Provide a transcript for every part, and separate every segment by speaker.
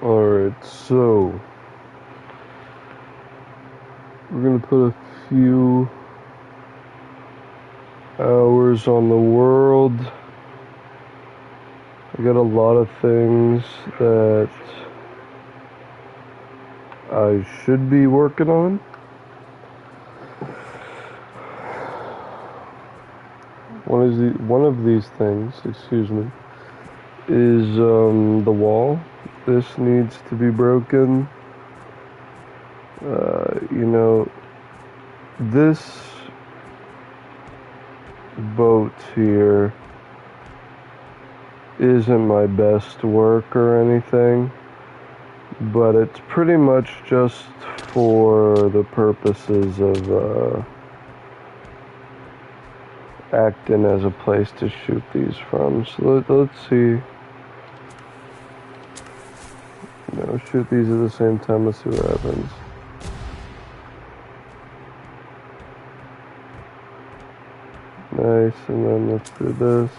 Speaker 1: Alright, so we're gonna put a few hours on the world. I got a lot of things that I should be working on. One of these things, excuse me, is the wall. This needs to be broken. This boat here isn't my best work or anything, but it's pretty much just for the purposes of acting as a place to shoot these from. So let's see. No, shoot these at the same time. Let's see what happens. Nice, and then let's do this.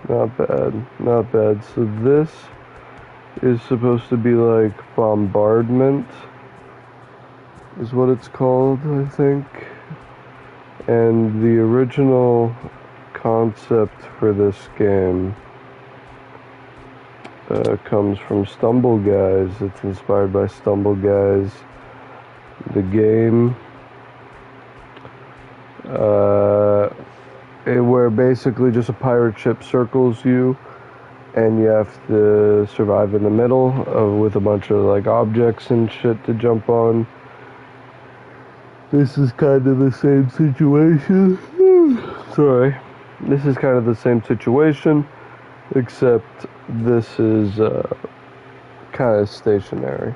Speaker 1: Not bad, not bad. So this is supposed to be like bombardment, is what it's called, I think. And the original concept for this game comes from Stumble Guys. It's inspired by Stumble Guys, the game, where basically just a pirate ship circles you, and you have to survive in the middle with a bunch of like objects and shit to jump on. This is kind of the same situation. Sorry. This is kind of the same situation, except this is kind of stationary.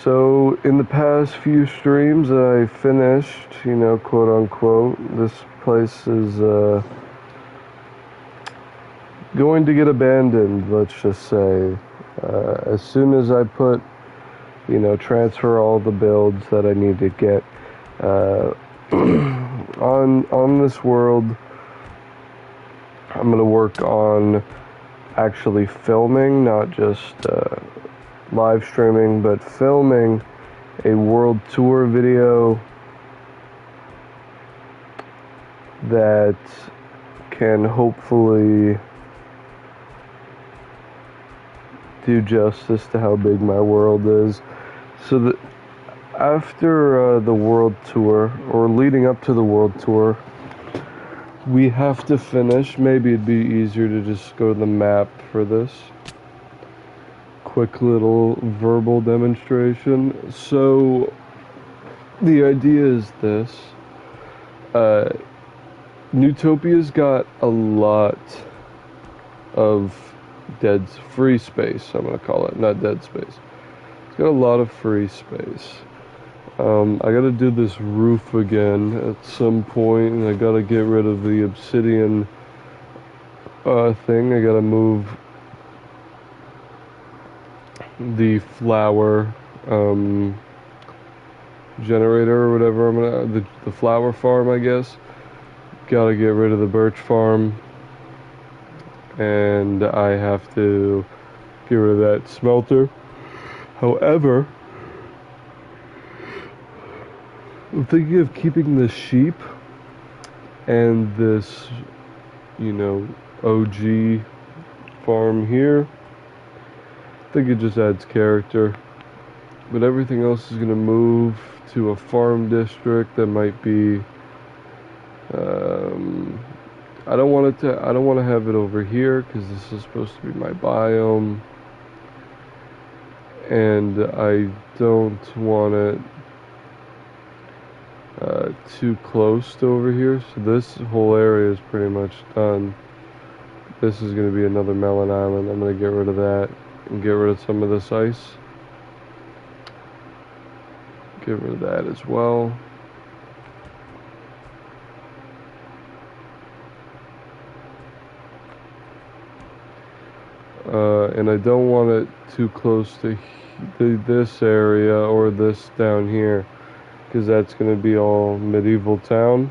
Speaker 1: So in the past few streams I finished, quote unquote, this place is going to get abandoned, let's just say. As soon as I put, transfer all the builds that I need to get on this world, I'm going to work on actually filming, not just live streaming, but filming a world tour video that can hopefully do justice to how big my world is. So that after the world tour, or leading up to the world tour, we have to finish. Maybe it'd be easier to just go to the map for this. Quick little verbal demonstration. So the idea is this. Newtopia's got a lot of free space, I'm going to call it, not dead space. It's got a lot of free space. I gotta do this roof again at some point, and I gotta get rid of the obsidian thing. I gotta move the flower generator or whatever. The flower farm, I guess. Gotta get rid of the birch farm, and I have to get rid of that smelter. However, I'm thinking of keeping the sheep and this, OG farm here. I think it just adds character. But everything else is going to move to a farm district that might be, I don't want to have it over here because this is supposed to be my biome. And I don't want it too close to over here, so this whole area is pretty much done. This is going to be another melon island. I'm going to get rid of that and get rid of some of this ice. Get rid of that as well. And I don't want it too close to this area or this down here. because that's going to be all medieval town.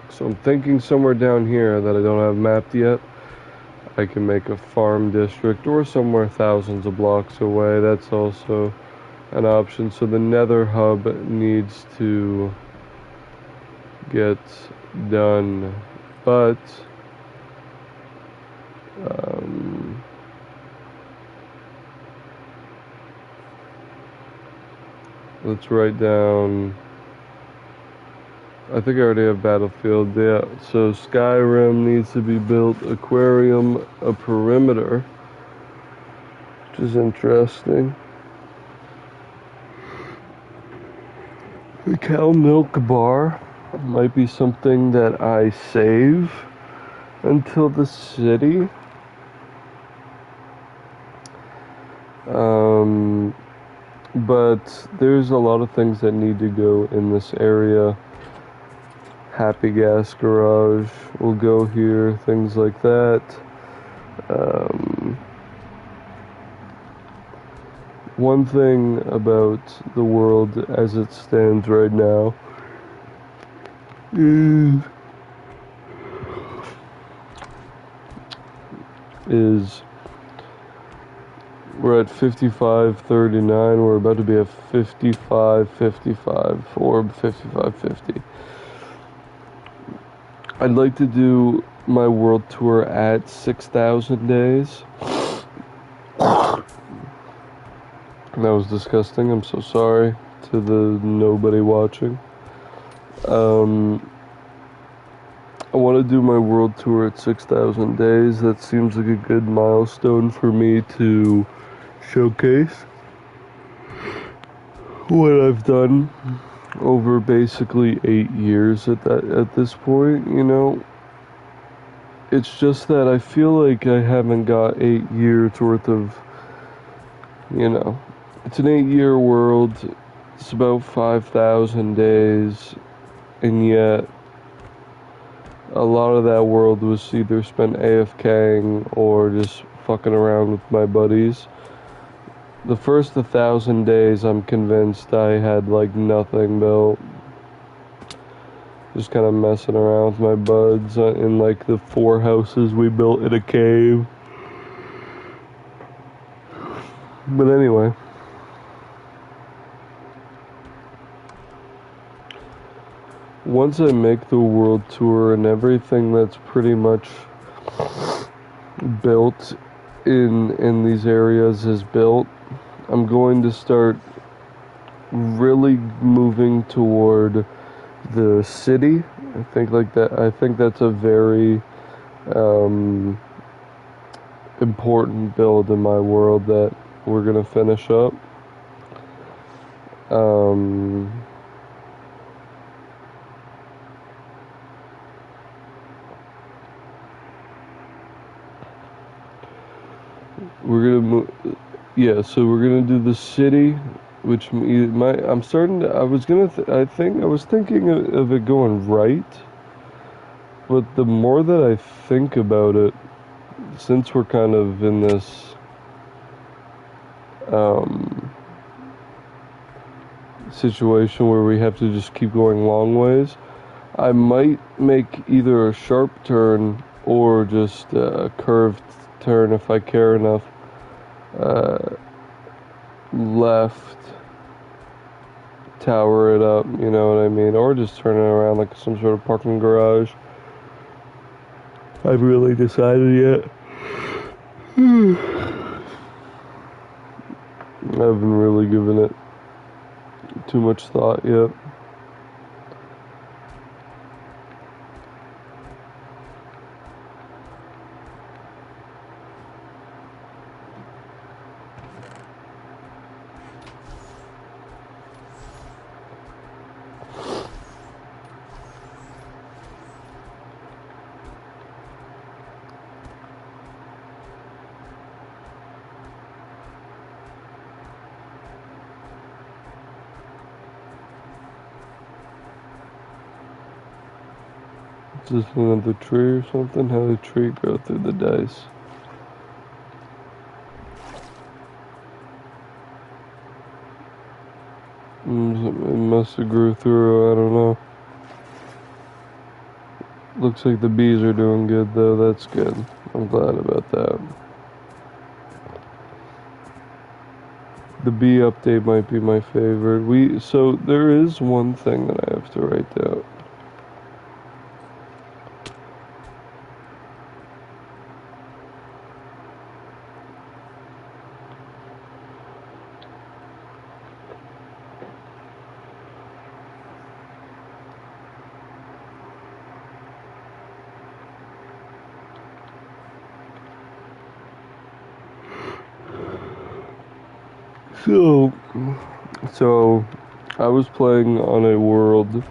Speaker 1: So I'm thinking somewhere down here that I don't have mapped yet, I can make a farm district, or somewhere thousands of blocks away. That's also an option. So the Nether hub needs to get done, but let's write down. I think I already have Battlefield. Yeah, so Skyrim needs to be built, aquarium, a perimeter, which is interesting. The cow milk bar might be something that I save until the city. But there's a lot of things that need to go in this area. Happy Gas Garage will go here, things like that. One thing about the world as it stands right now is we're at 55.39. We're about to be at 55.55 or 55.50. I'd like to do my world tour at 6,000 days. That was disgusting. I'm so sorry to the nobody watching. I want to do my world tour at 6,000 days. That seems like a good milestone for me to showcase what I've done over basically 8 years at this point, you know. It's just that I feel like I haven't got 8 years worth of, you know, it's an 8-year world. It's about 5,000 days, and yet a lot of that world was either spent AFKing or just fucking around with my buddies. The first 1,000 days, I'm convinced I had like nothing built. Just kind of messing around with my buds in like the 4 houses we built in a cave. But anyway. Once I make the world tour and everything that's pretty much built in these areas is built, I'm going to start really moving toward the city. I think that's a very important build in my world that we're gonna finish up. We're gonna move. Yeah, so we're gonna do the city, which I'm starting to. I was thinking of it going right, but the more that I think about it, since we're kind of in this situation where we have to just keep going long ways, I might make either a sharp turn or just a curved turn if I care enough. Left, tower it up, you know what I mean, or just turn it around like some sort of parking garage. I haven't really decided yet. I haven't really given it too much thought yet. Is this another tree or something? How did the tree grow through the dice? It must have grew through, I don't know. Looks like the bees are doing good though, that's good. I'm glad about that. The bee update might be my favorite. So there is one thing that I have to write down. So I was playing on a world.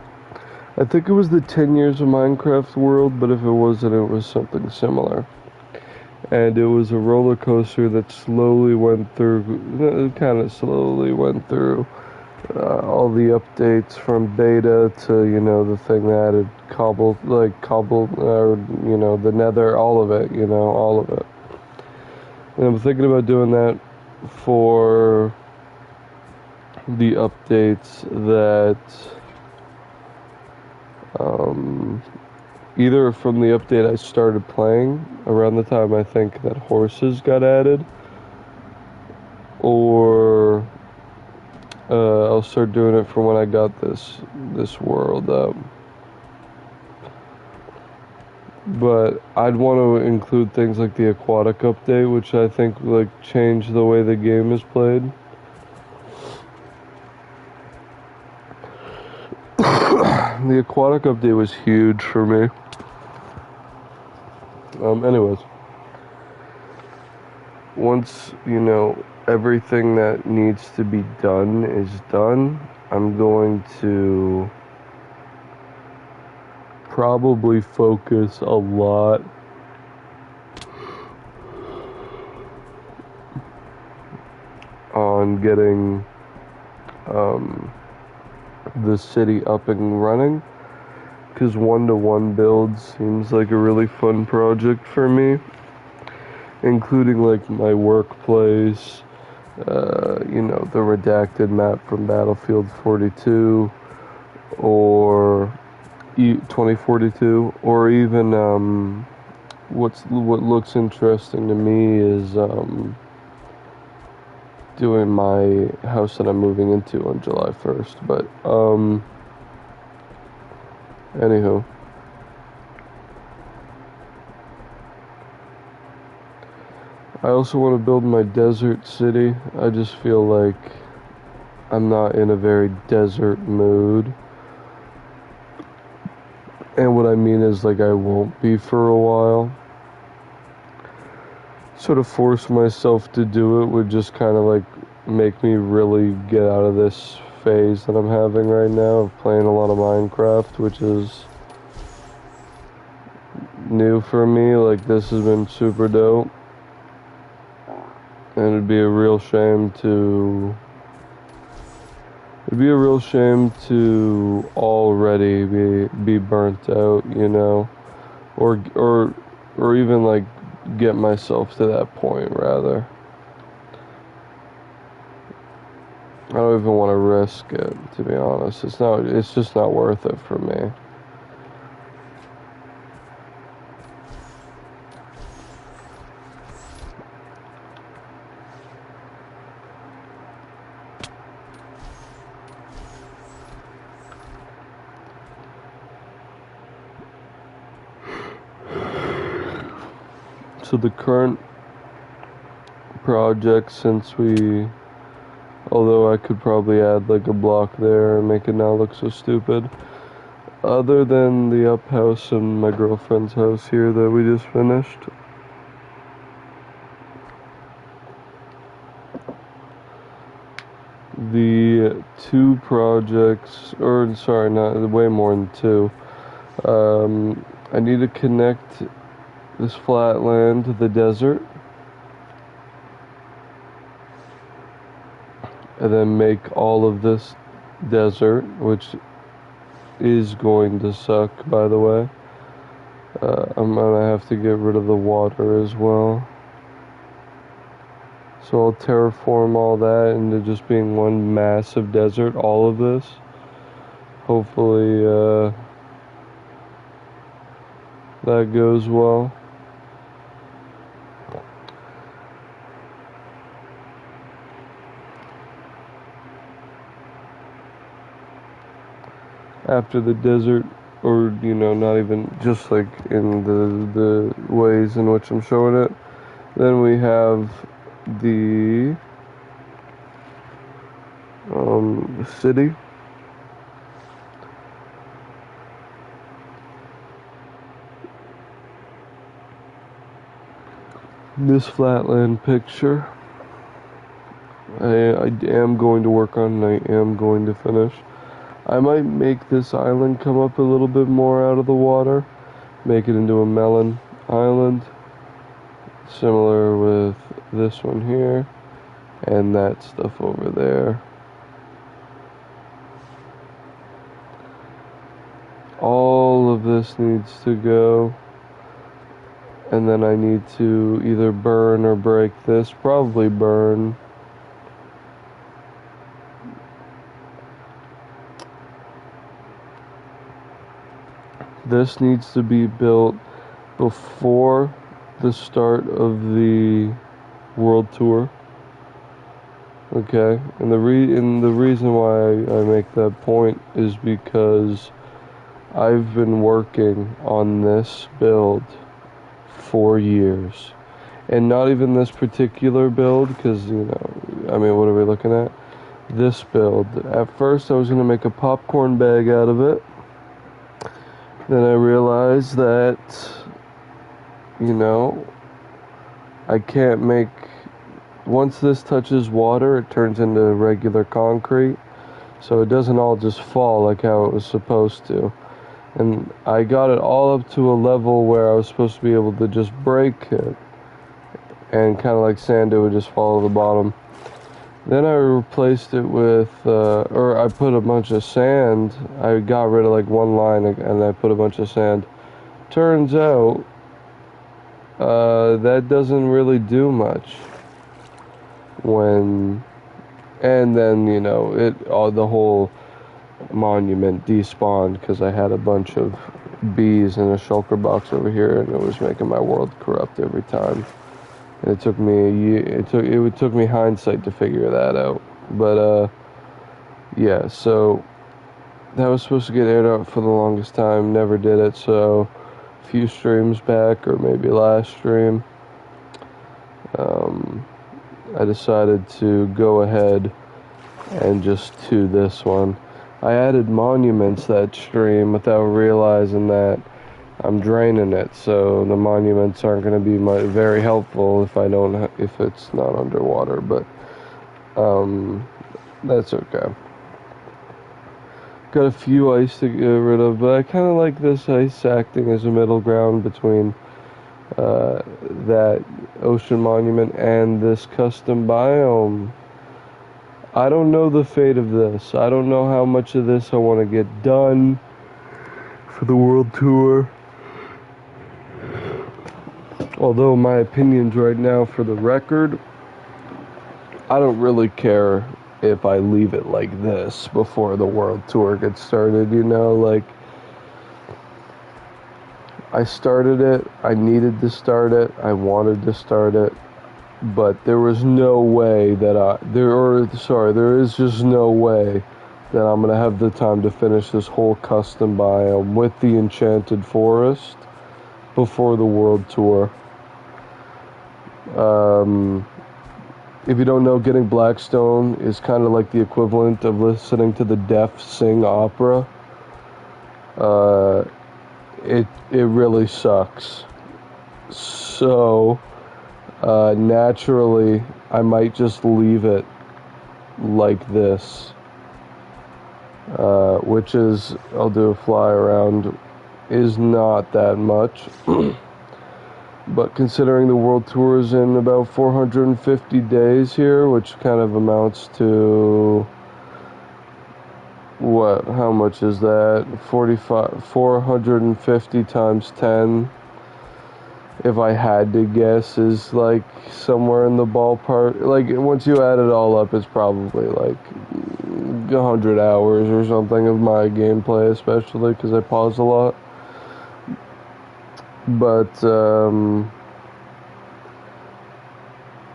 Speaker 1: I think it was the 10 years of Minecraft world, but if it wasn't, it was something similar. And it was a roller coaster that slowly went through, kind of slowly went through all the updates from beta to, the thing that added cobble, or, the nether, all of it, all of it. And I'm thinking about doing that for the updates that either from the update I started playing around the time I think that horses got added, or I'll start doing it from when I got this world up. But I'd want to include things like the aquatic update, which I think changed the way the game is played. The aquatic update was huge for me. Anyways, once, everything that needs to be done is done, I'm going to probably focus a lot on getting the city up and running, because one-to-one builds seems like a really fun project for me, including my workplace, the redacted map from Battlefield 42 or 2042, or even what looks interesting to me is doing my house that I'm moving into on July 1st. But anywho, I also want to build my desert city. I just feel like I'm not in a very desert mood. And what I mean is I won't be for a while. Sort of force myself to do it would just kind of make me really get out of this phase that I'm having right now of playing a lot of Minecraft, which is new for me. This has been super dope. And it'd be a real shame to already be burnt out, or even get myself to that point, rather. I don't even want to risk it, to be honest. It's just not worth it for me. So the current project, although I could probably add a block there and make it not look so stupid, other than the up house and my girlfriend's house here that we just finished, the two projects, or sorry, not way more than two, I need to connect this flat land to the desert, and then make all of this desert, which is going to suck, by the way. I'm gonna have to get rid of the water as well. So So I'll terraform all that into just being one massive desert, all of this. Hopefully, that goes well. After the desert, or not even just like in the ways in which I'm showing it, then we have the city. This flatland picture I am going to work on, and I am going to finish. I might make this island come up a little bit more out of the water, make it into a melon island, similar with this one here, and that stuff over there. All of this needs to go, and then I need to either burn or break this, probably burn. This needs to be built before the start of the world tour. Okay, and the reason why I make that point is because I've been working on this build for years, and not even this particular build, because I mean, what are we looking at? This build. At first, I was gonna make a popcorn bag out of it. Then I realized that, I can't make, once this touches water, it turns into regular concrete, so it doesn't all just fall like how it was supposed to. And I got it all up to a level where I was supposed to be able to just break it, and kind of like sand, it would just fall to the bottom. Then I replaced it with, or I put a bunch of sand. I got rid of like one line and I put a bunch of sand. Turns out, that doesn't really do much. And then, the whole monument despawned because I had a bunch of bees in a shulker box over here, and it was making my world corrupt every time. It took me a year. It took me hindsight to figure that out. But yeah. So that was supposed to get aired out for the longest time. Never did it. So a few streams back, or maybe last stream, I decided to go ahead and just do this one. I added monuments that stream without realizing that I'm draining it, so the monuments aren't going to be very helpful if it's not underwater, but that's okay. Got a few ice to get rid of, but I kind of like this ice acting as a middle ground between that ocean monument and this custom biome. I don't know the fate of this. I don't know how much of this I want to get done for the world tour. Although my opinions right now, for the record, I don't really care if I leave it like this before the world tour gets started, like, I started it, I needed to start it, I wanted to start it, but there was no way that there is just no way that I'm going to have the time to finish this whole custom biome with the Enchanted Forest before the world tour. If you don't know, getting Blackstone is kind of like the equivalent of listening to the deaf sing opera. It really sucks. So, naturally, I might just leave it like this. Which is, I'll do a fly around, is not that much. But considering the world tour is in about 450 days here, which kind of amounts to, how much is that? 450 times 10 if I had to guess, is like somewhere in the ballpark. Like once you add it all up, it's probably like 100 hours or something of my gameplay, especially because I pause a lot. But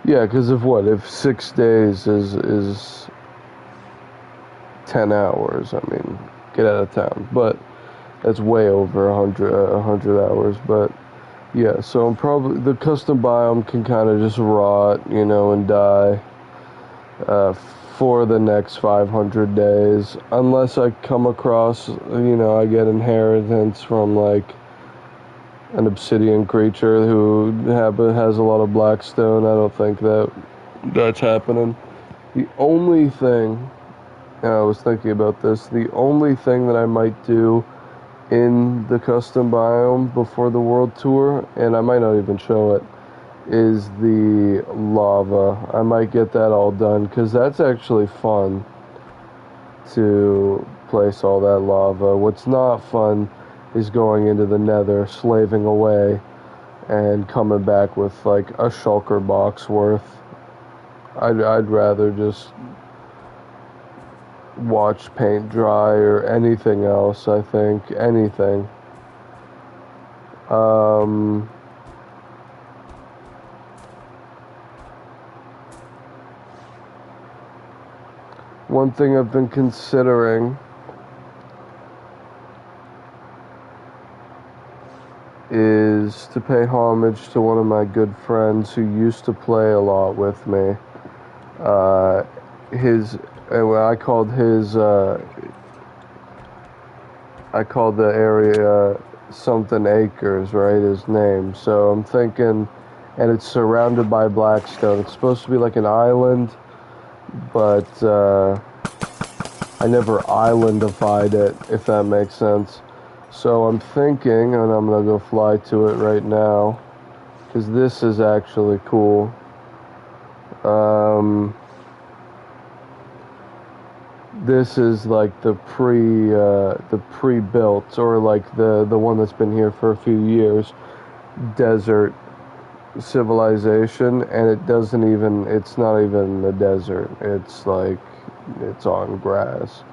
Speaker 1: yeah, because of what? If 6 days is 10 hours, I mean, get out of town. But that's way over 100 hours. But yeah, so I'm probably, the custom biome can kind of just rot, and die for the next 500 days, unless I come across, I get inheritance from like an obsidian creature who has a lot of blackstone. I don't think that's happening. The only thing, and I was thinking about this, the only thing that I might do in the custom biome before the world tour, and I might not even show it, is the lava. I might get that all done, because that's actually fun to place all that lava. What's not fun is going into the nether, slaving away, and coming back with like a shulker box worth. I'd rather just watch paint dry or anything else. I think anything. One thing I've been considering is to pay homage to one of my good friends who used to play a lot with me. I called the area something acres, right? His name. So I'm thinking, and it's surrounded by blackstone. It's supposed to be like an island, but I never islandified it, if that makes sense. So I'm thinking, and I'm gonna go fly to it right now, because this is actually cool. This is like the pre-built, or like the one that's been here for a few years, desert civilization, and it's not even a desert. It's like, it's on grass.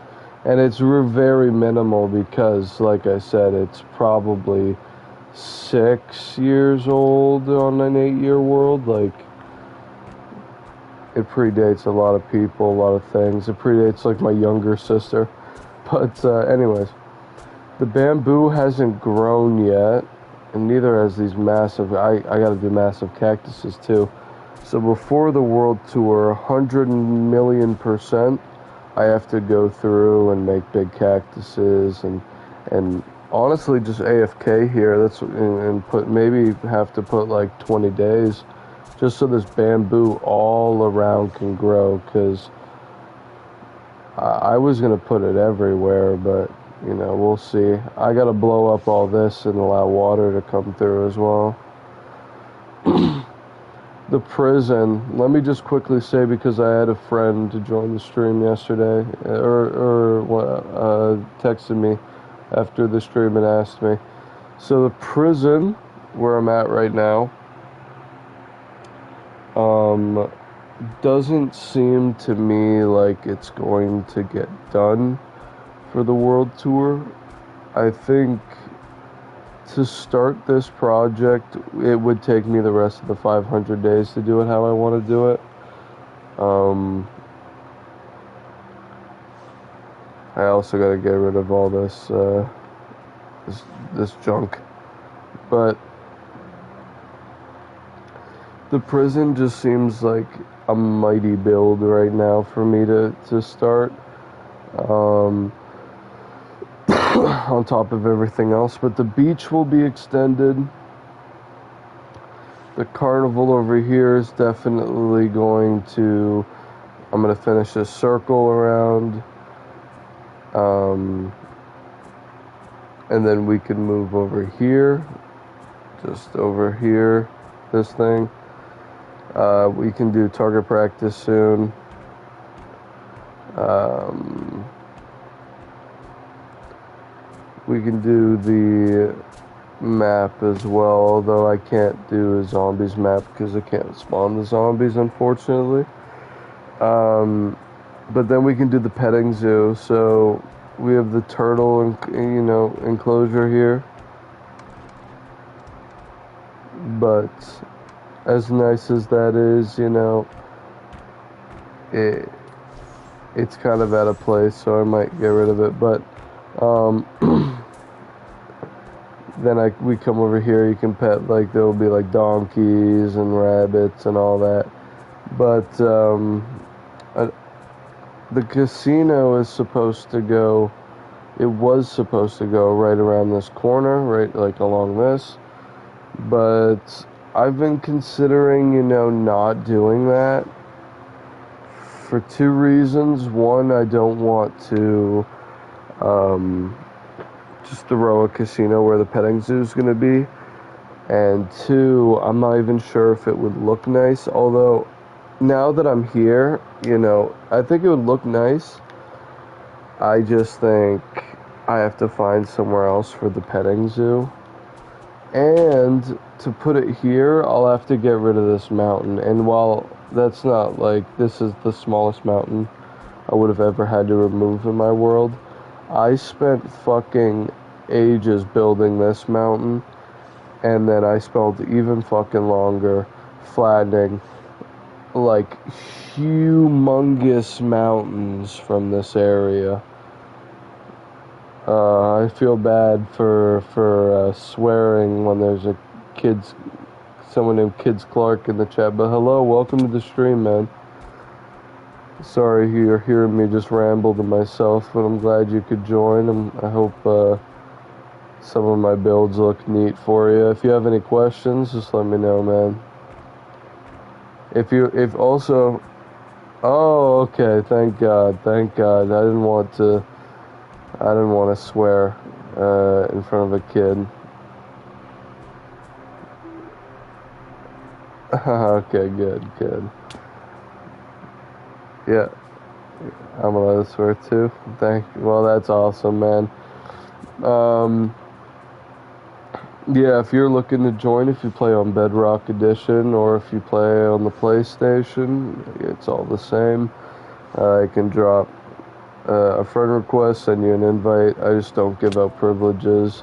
Speaker 1: And it's very minimal because, like I said, it's probably 6 years old on an 8-year world. Like, it predates a lot of people, a lot of things. It predates like my younger sister. But anyways, the bamboo hasn't grown yet, and neither has these massive, I gotta do massive cactuses too. So before the world tour, 100,000,000%, I have to go through and make big cactuses and honestly just AFK here. And maybe have to put like 20 days just so this bamboo all around can grow, because I was gonna put it everywhere, but we'll see. I gotta blow up all this and allow water to come through as well. The prison, let me just quickly say, because I had a friend to join the stream yesterday, or texted me after the stream and asked me. So the prison where I'm at right now doesn't seem to me like it's going to get done for the world tour. I think to start this project, it would take me the rest of the 500 days to do it how I want to do it. I also got to get rid of all this junk. But the prison just seems like a mighty build right now for me to start. On top of everything else, but the beach will be extended. The carnival over here is definitely I'm going to finish this circle around, and then we can move over here, just over here, this thing. We can do target practice soon. We can do map as well, although I can't do a zombies map because I can't spawn the zombies, unfortunately. But then we can do the petting zoo. So we have the turtle, enclosure here. But as nice as that is, it's kind of out of place, so I might get rid of it. But then we come over here. You can pet, like, there will be like donkeys and rabbits and all that. But the casino is supposed to go. It was supposed to go right around this corner, right, like along this. But I've been considering, not doing that for two reasons. One, I don't want to just throw a casino where the petting zoo is going to be. And two, I'm not even sure if it would look nice. Although, now that I'm here, I think it would look nice. I just think I have to find somewhere else for the petting zoo. And to put it here, I'll have to get rid of this mountain. And while that's not like, this is the smallest mountain I would have ever had to remove in my world, I spent fucking ages building this mountain. And then I spent even fucking longer flattening like humongous mountains from this area. I feel bad for swearing when there's someone named Kids Clark in the chat. But hello, welcome to the stream, man. Sorry you're hearing me just ramble to myself, but I'm glad you could join. I hope some of my builds look neat for you. If you have any questions, just let me know, man. Oh, okay, thank God. I didn't want to swear in front of a kid. Okay, good. Yeah, I'm allowed to swear too. Well, that's awesome, man. Yeah, if you're looking to join, if you play on Bedrock Edition or if you play on the PlayStation, it's all the same. I can drop a friend request, send you an invite. I just don't give out privileges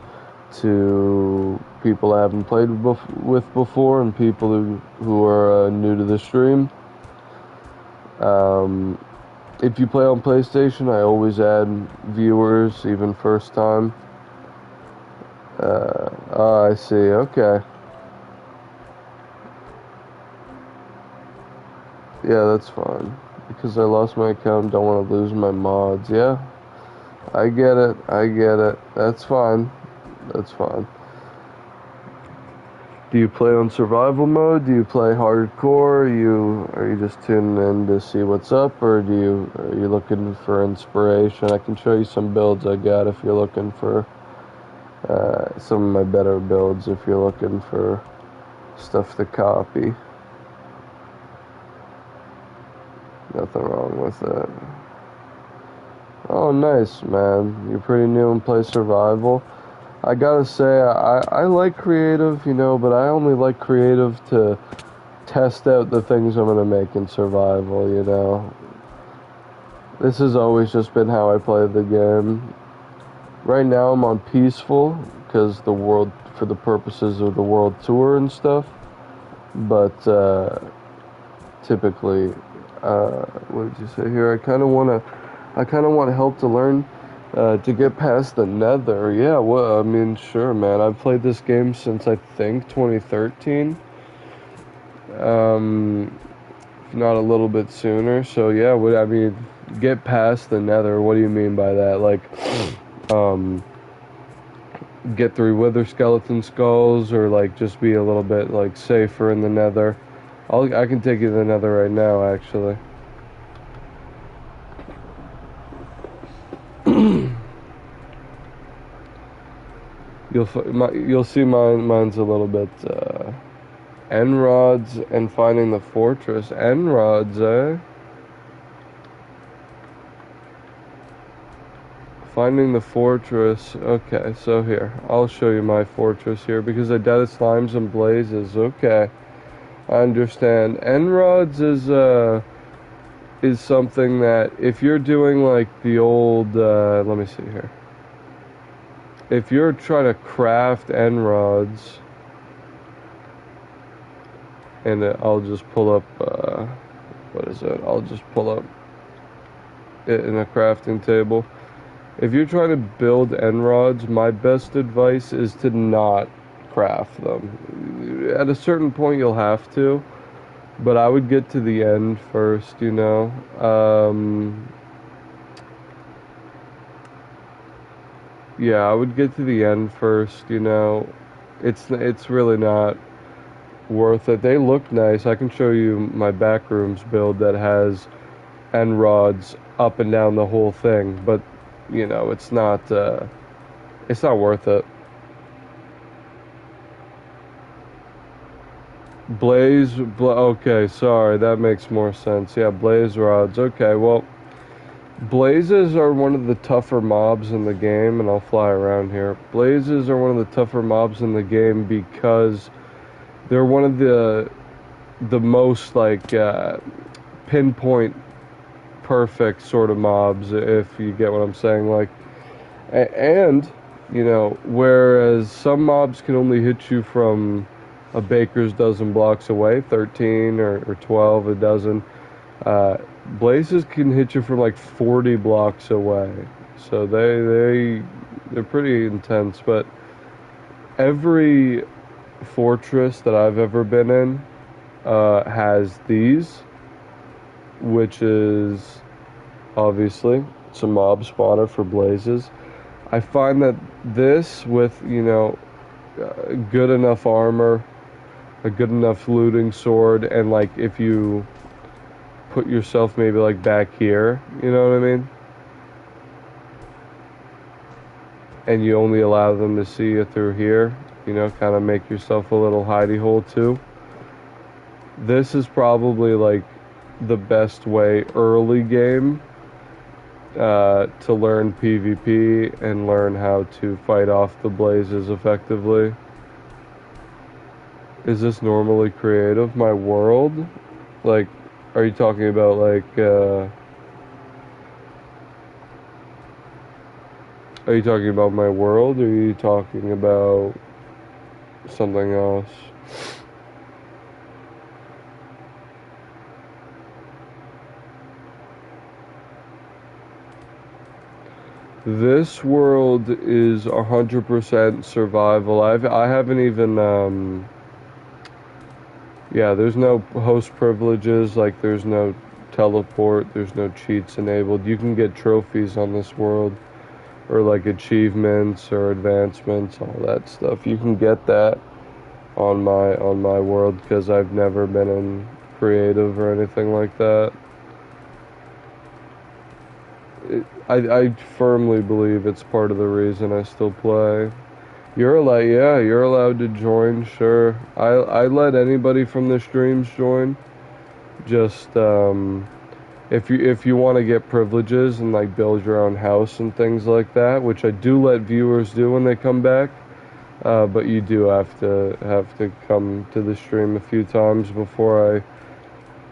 Speaker 1: to people I haven't played with before and people who are new to the stream. If you play on PlayStation, I always add viewers, even first time. Oh, I see. Okay. Yeah, that's fine. Because I lost my account, don't want to lose my mods. Yeah, I get it. That's fine. Do you play on survival mode? Do you play hardcore? Are you just tuning in to see what's up, or are you looking for inspiration? I can show you some builds I got if you're looking for some of my better builds. If you're looking for stuff to copy, nothing wrong with that. Oh, nice, man. You're pretty new and play survival. I gotta say, I like creative, but I only like creative to test out the things I'm gonna make in survival, This has always just been how I play the game. Right now I'm on peaceful, because for the purposes of the world tour and stuff. But, typically, what did you say here? I kind of want to help to learn to get past the nether. Yeah, well, I mean, sure, man. I've played this game since, I think, 2013. If not a little bit sooner. So, yeah, get past the nether. What do you mean by that? Like, get through wither skeleton skulls, or, like, just be a little bit, like, safer in the nether? I can take you to the nether right now, actually. You'll see mine's a little bit N-rods and finding the fortress. N-rods, eh? Finding the fortress. Okay, so here. I'll show you my fortress here because I dead slimes and blazes. Okay. I understand. Enrods is something that if you're doing like the old let me see here. If you're trying to craft enrods, and I'll just pull up what is it? I'll just pull up it in a crafting table. If you're trying to build enrods, my best advice is to not craft them. At a certain point you'll have to, but I would get to the end first, you know. Yeah, I would get to the end first, you know. It's really not worth it. They look nice. I can show you my backrooms build that has end rods up and down the whole thing, but you know, it's not worth it. Okay, sorry, that makes more sense. Yeah, blaze rods. Okay, well, blazes are one of the tougher mobs in the game, and I'll fly around here. Blazes are one of the tougher mobs in the game because they're one of the most like pinpoint perfect sort of mobs, if you get what I'm saying. Like, and you know, whereas some mobs can only hit you from a baker's dozen blocks away, 13 or 12 a dozen, blazes can hit you from like 40 blocks away. So they're pretty intense. But every fortress that I've ever been in has these, which is obviously it's a mob spawner for blazes. I find that this, with, you know, good enough armor, a good enough looting sword, and like if you put yourself maybe like back here, you know what I mean? And you only allow them to see you through here, you know, kind of make yourself a little hidey hole too. This is probably like the best way early game to learn PvP and learn how to fight off the blazes effectively. Is this normally creative? My world? Like, are you talking about like are you talking about my world, or are you talking about something else? This world is 100% survival. I haven't even yeah, there's no host privileges, like there's no teleport, there's no cheats enabled. You can get trophies on this world, or like achievements or advancements, all that stuff. You can get that on my world because I've never been in creative or anything like that. I firmly believe it's part of the reason I still play. You're allowed to join, sure. I let anybody from the streams join. Just if you want to get privileges and like build your own house and things like that, which I do let viewers do when they come back. But you do have to come to the stream a few times before I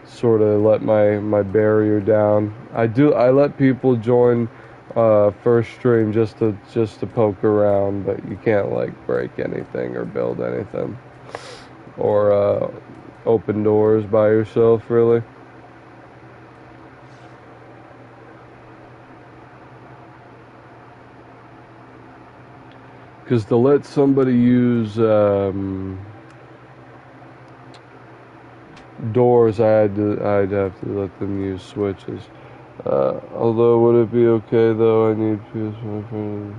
Speaker 1: sort of let my barrier down. I let people join first stream just to poke around, but you can't like break anything or build anything or open doors by yourself, really. Because to let somebody use doors, I'd have to let them use switches. Although, would it be okay though? I need PS5 for...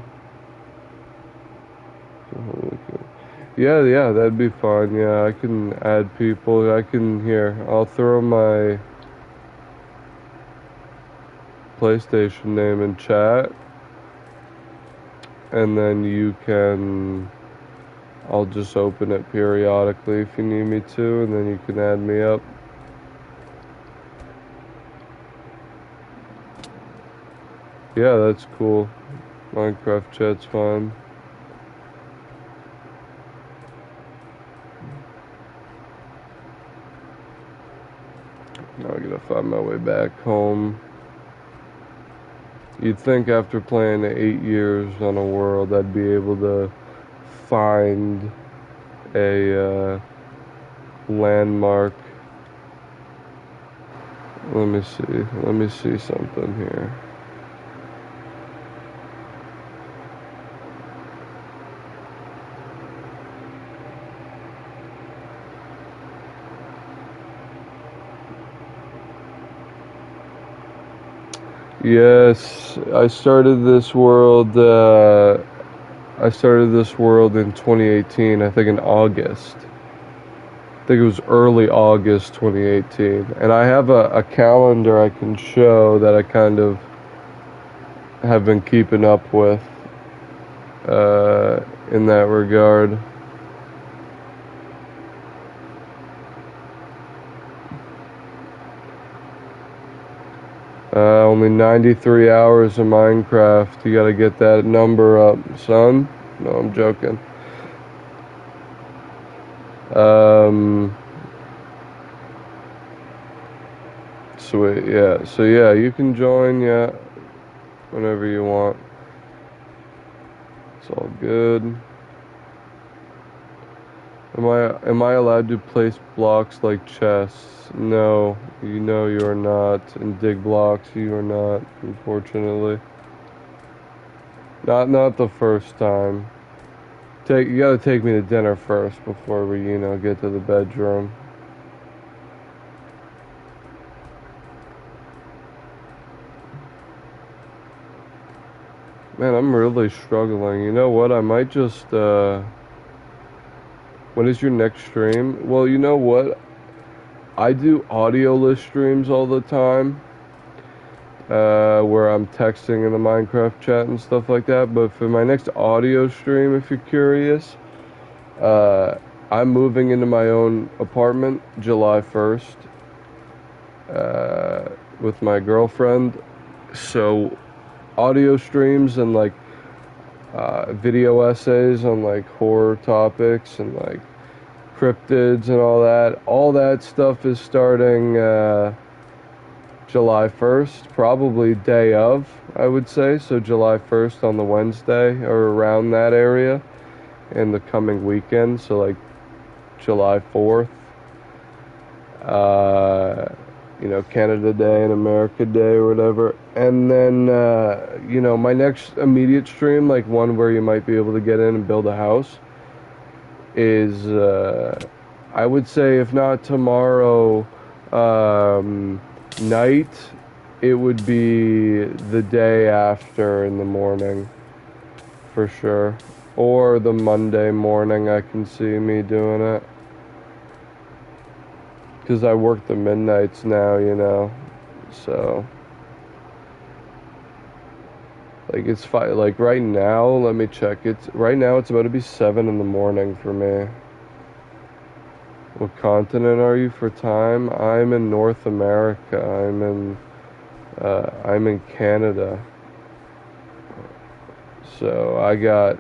Speaker 1: Yeah, that'd be fine. Yeah, I can add people. I'll throw my PlayStation name in chat, and then I'll just open it periodically if you need me to, and then you can add me up. Yeah, that's cool. Minecraft chat's fine. Now I gotta find my way back home. You'd think after playing 8 years on a world, I'd be able to find a landmark. Let me see something here. Yes, I started this world in 2018, I think in August. I think it was early August 2018. And I have a calendar I can show that I kind of have been keeping up with in that regard. Only 93 hours of Minecraft. You gotta get that number up, son. No, I'm joking. Sweet, yeah. So yeah, you can join, yeah, whenever you want. It's all good. Am I allowed to place blocks like chests? No, you know you are not. And dig blocks, you are not, unfortunately. Not the first time. You gotta take me to dinner first before we, get to the bedroom. Man, I'm really struggling. You know what? I might just, when is your next stream? Well, you know what? I do audio-less streams all the time, where I'm texting in the Minecraft chat and stuff like that. But for my next audio stream, if you're curious, I'm moving into my own apartment July 1st, with my girlfriend. So audio streams and like video essays on like horror topics and like cryptids and all that stuff is starting July 1st, probably day of, I would say. So July 1st on the Wednesday or around that area in the coming weekend. So like July 4th, Canada Day and America Day or whatever. And then, my next immediate stream, like one where you might be able to get in and build a house, is, I would say, if not tomorrow night, it would be the day after in the morning, for sure. Or the Monday morning, I can see me doing it. Because I work the midnights now, so like it's fine. Like right now, let me check. Right now it's about to be 7 in the morning for me. What continent are you for time? I'm in North America. I'm in Canada. So I got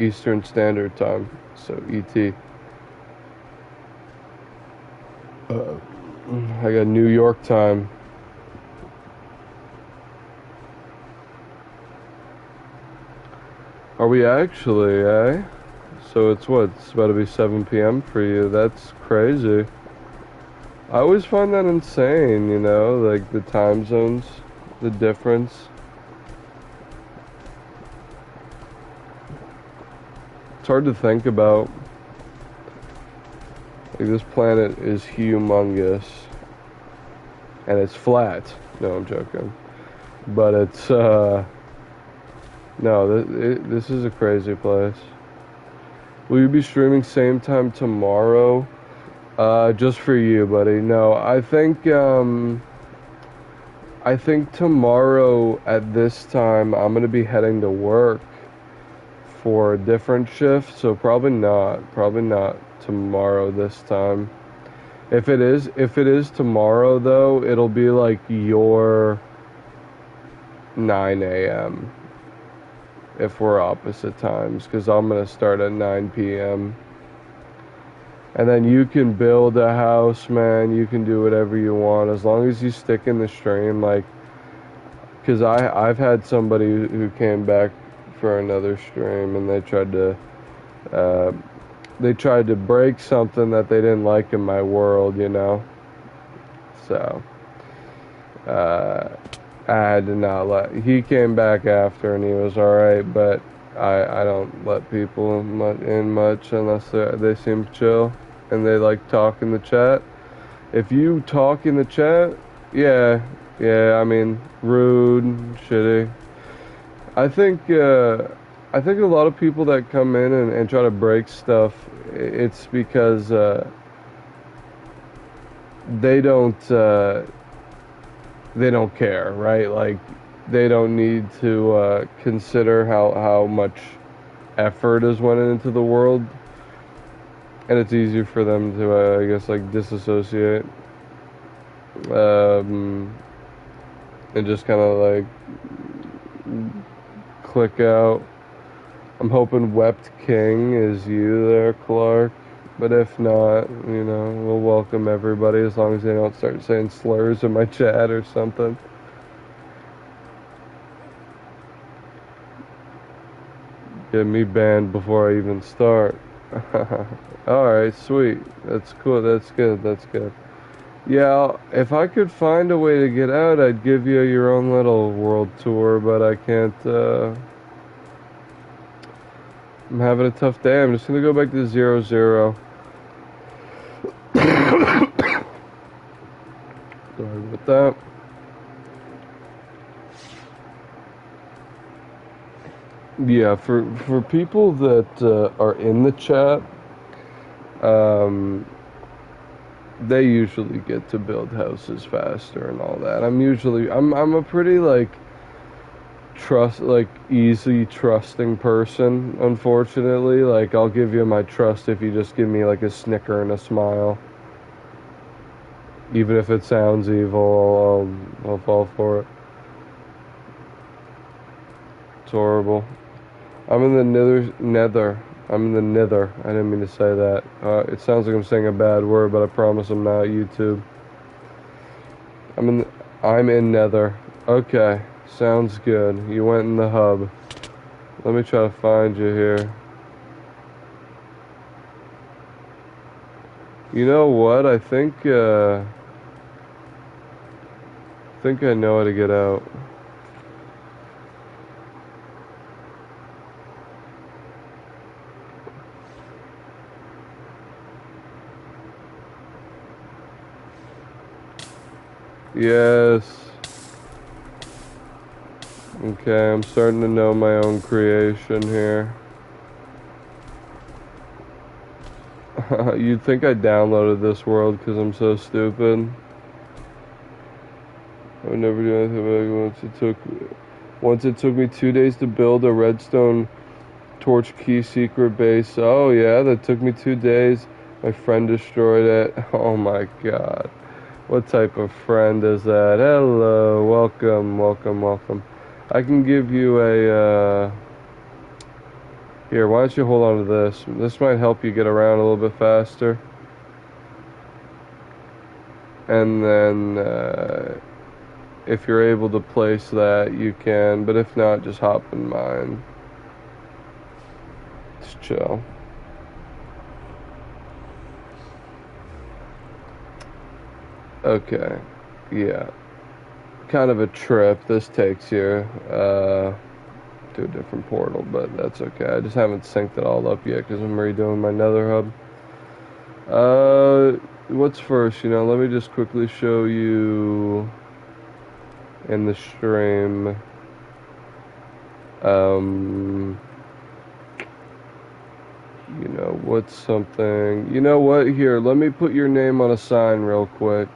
Speaker 1: Eastern Standard Time, so ET. I got New York time. Are we actually, eh? So it's about to be 7 p.m. for you. That's crazy. I always find that insane, like the time zones, the difference. It's hard to think about. Like, this planet is humongous. And it's flat. No, I'm joking. But it's, no, this is a crazy place. Will you be streaming same time tomorrow? Just for you, buddy. No, I think tomorrow at this time I'm gonna be heading to work for a different shift, so probably not tomorrow this time. If it is tomorrow though, it'll be like your 9 a.m. if we're opposite times, because I'm going to start at 9 p.m. And then you can build a house, man. You can do whatever you want as long as you stick in the stream. Like, because I've had somebody who came back for another stream and uh, they tried to break something that they didn't like in my world, you know. So I had to not let. He came back after and he was all right, but I don't let people in much unless they seem chill and they like talk in the chat. If you talk in the chat, yeah, I mean, rude, shitty. I think a lot of people that come in and try to break stuff, it's because they don't uh, they don't care, right? Like they don't need to consider how much effort is went into the world, and it's easier for them to I guess like disassociate and just kind of like click out. I'm hoping Wept King is you there, Clark. But if not, you know, we'll welcome everybody as long as they don't start saying slurs in my chat or something. Get me banned before I even start. Alright, sweet. That's cool. That's good. That's good. Yeah, if I could find a way to get out, I'd give you your own little world tour, but I can't, I'm having a tough day. I'm just gonna go back to 0-0. Sorry about that. Yeah, for people that are in the chat, they usually get to build houses faster and all that. I'm a pretty like easy trusting person, unfortunately. Like I'll give you my trust if you just give me like a snicker and a smile. Even if it sounds evil, I'll fall for it. It's horrible. I'm in the nether. I'm in the nether. I didn't mean to say that. It sounds like I'm saying a bad word, but I promise I'm not. YouTube. I'm in nether. Okay, sounds good. You went in the hub. Let me try to find you here. You know what? I think I know how to get out. Yes. Okay, I'm starting to know my own creation here. You'd think I downloaded this world because I'm so stupid. I would never do anything once it took me 2 days to build a redstone torch key secret base. Oh yeah, that took me 2 days. My friend destroyed it. Oh my god. What type of friend is that? Hello, welcome. I can give you a, here, why don't you hold on to this? This might help you get around a little bit faster. And then, if you're able to place that, you can. But if not, just hop in mine. It's chill. Okay, yeah. Kind of a trip this takes you to a different portal, but that's okay. I just haven't synced it all up yet because I'm redoing my nether hub. What's first? You know, let me just quickly show you in the stream. You know, what's something? You know what? Here, let me put your name on a sign real quick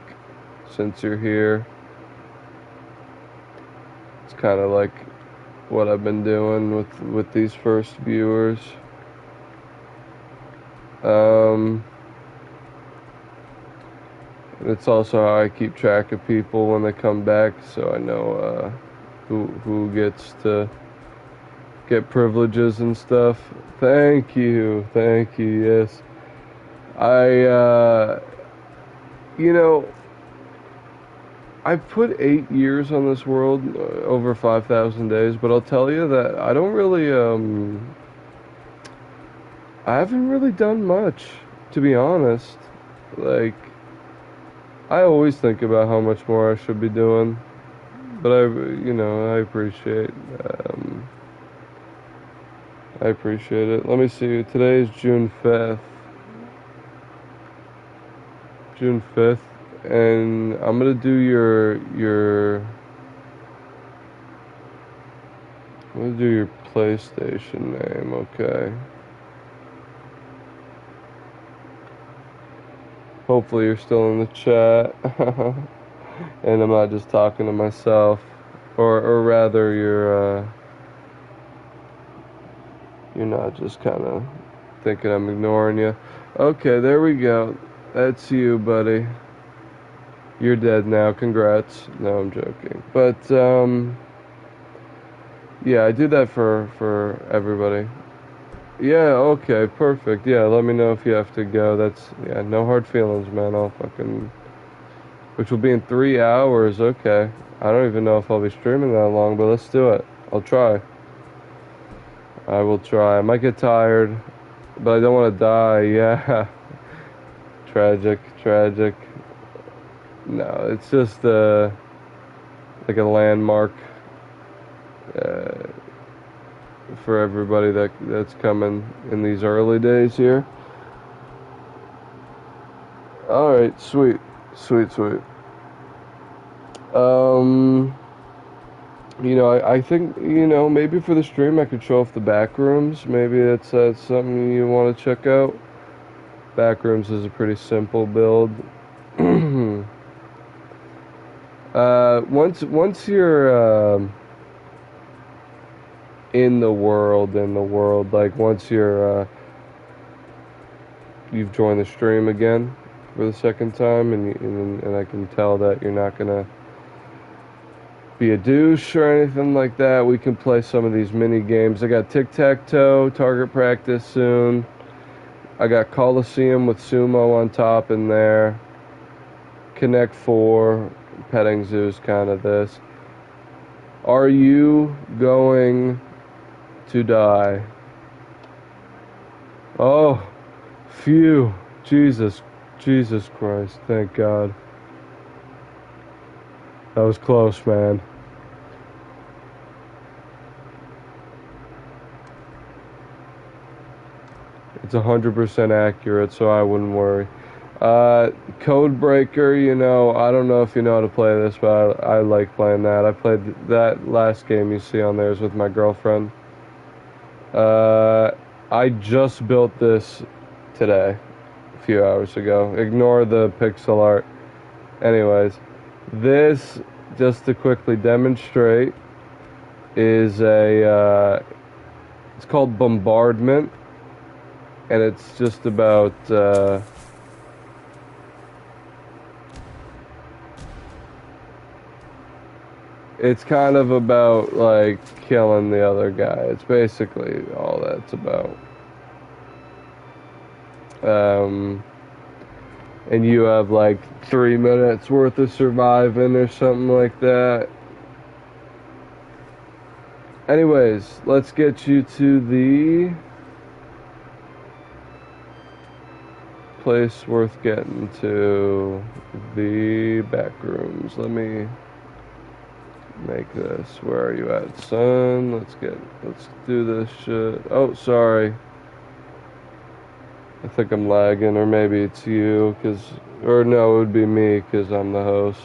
Speaker 1: since you're here. It's kind of like what I've been doing with these first viewers. It's also how I keep track of people when they come back, so I know who gets to get privileges and stuff. Thank you, yes. I, you know, I put 8 years on this world, over 5,000 days, but I'll tell you that I don't really, I haven't really done much, to be honest. Like, I always think about how much more I should be doing, but I appreciate, um, I appreciate it. Let me see, today is June 5th. June 5th, and I'm gonna do I'm gonna do your PlayStation name, okay. Hopefully you're still in the chat, and I'm not just talking to myself, or rather you're not just kind of thinking I'm ignoring you. Okay, there we go. That's you, buddy. You're dead now. Congrats. No, I'm joking. But yeah, I do that for everybody. Yeah, okay, perfect. Yeah, let me know if you have to go. Yeah, no hard feelings, man. Which will be in 3 hours. Okay. I don't even know if I'll be streaming that long, but let's do it. I'll try. I will try. I might get tired, but I don't want to die. Yeah. Tragic. No, it's just like a landmark uh, for everybody that's coming in these early days here. All right, sweet. I think maybe for the stream I could show off the back rooms. Maybe that's something you want to check out. Back rooms is a pretty simple build. Once you're in the world, like once you've joined the stream again for the second time, and I can tell that you're not gonna be a douche or anything like that, we can play some of these mini games. I got tic-tac-toe, target practice soon. I got Coliseum with sumo on top in there. Connect 4, petting zoo's kind of this. Are you going to die? Oh, phew. Jesus Christ, thank God. That was close, man. It's 100% accurate, so I wouldn't worry. Codebreaker, I don't know if you know how to play this, but I like playing that. I played that last game you see on there is with my girlfriend. I just built this today, a few hours ago. Ignore the pixel art. Anyways, this, just to quickly demonstrate, is it's called Bombardment, and it's just about, it's kind of about, like, killing the other guy. It's basically all that's about. And you have, like, 3 minutes worth of surviving or something like that. Anyways, let's get you to the place worth getting to, the back rooms. Let me make this. Where are you at, son? Let's do this shit. Oh, sorry. I think I'm lagging, or maybe it's you, or no, it would be me, because I'm the host.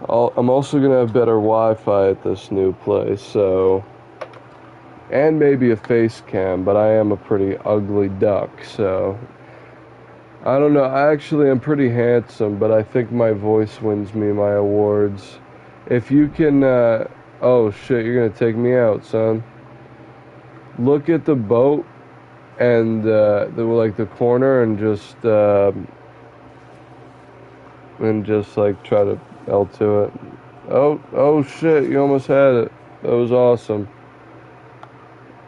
Speaker 1: I'm also going to have better Wi-Fi at this new place, so, and maybe a face cam, but I am a pretty ugly duck, so, I don't know. Actually, I'm pretty handsome, but I think my voice wins me my awards. If you can, oh shit, you're going to take me out, son. Look at the boat and the corner, and just like try to L to it. Oh shit, you almost had it. That was awesome.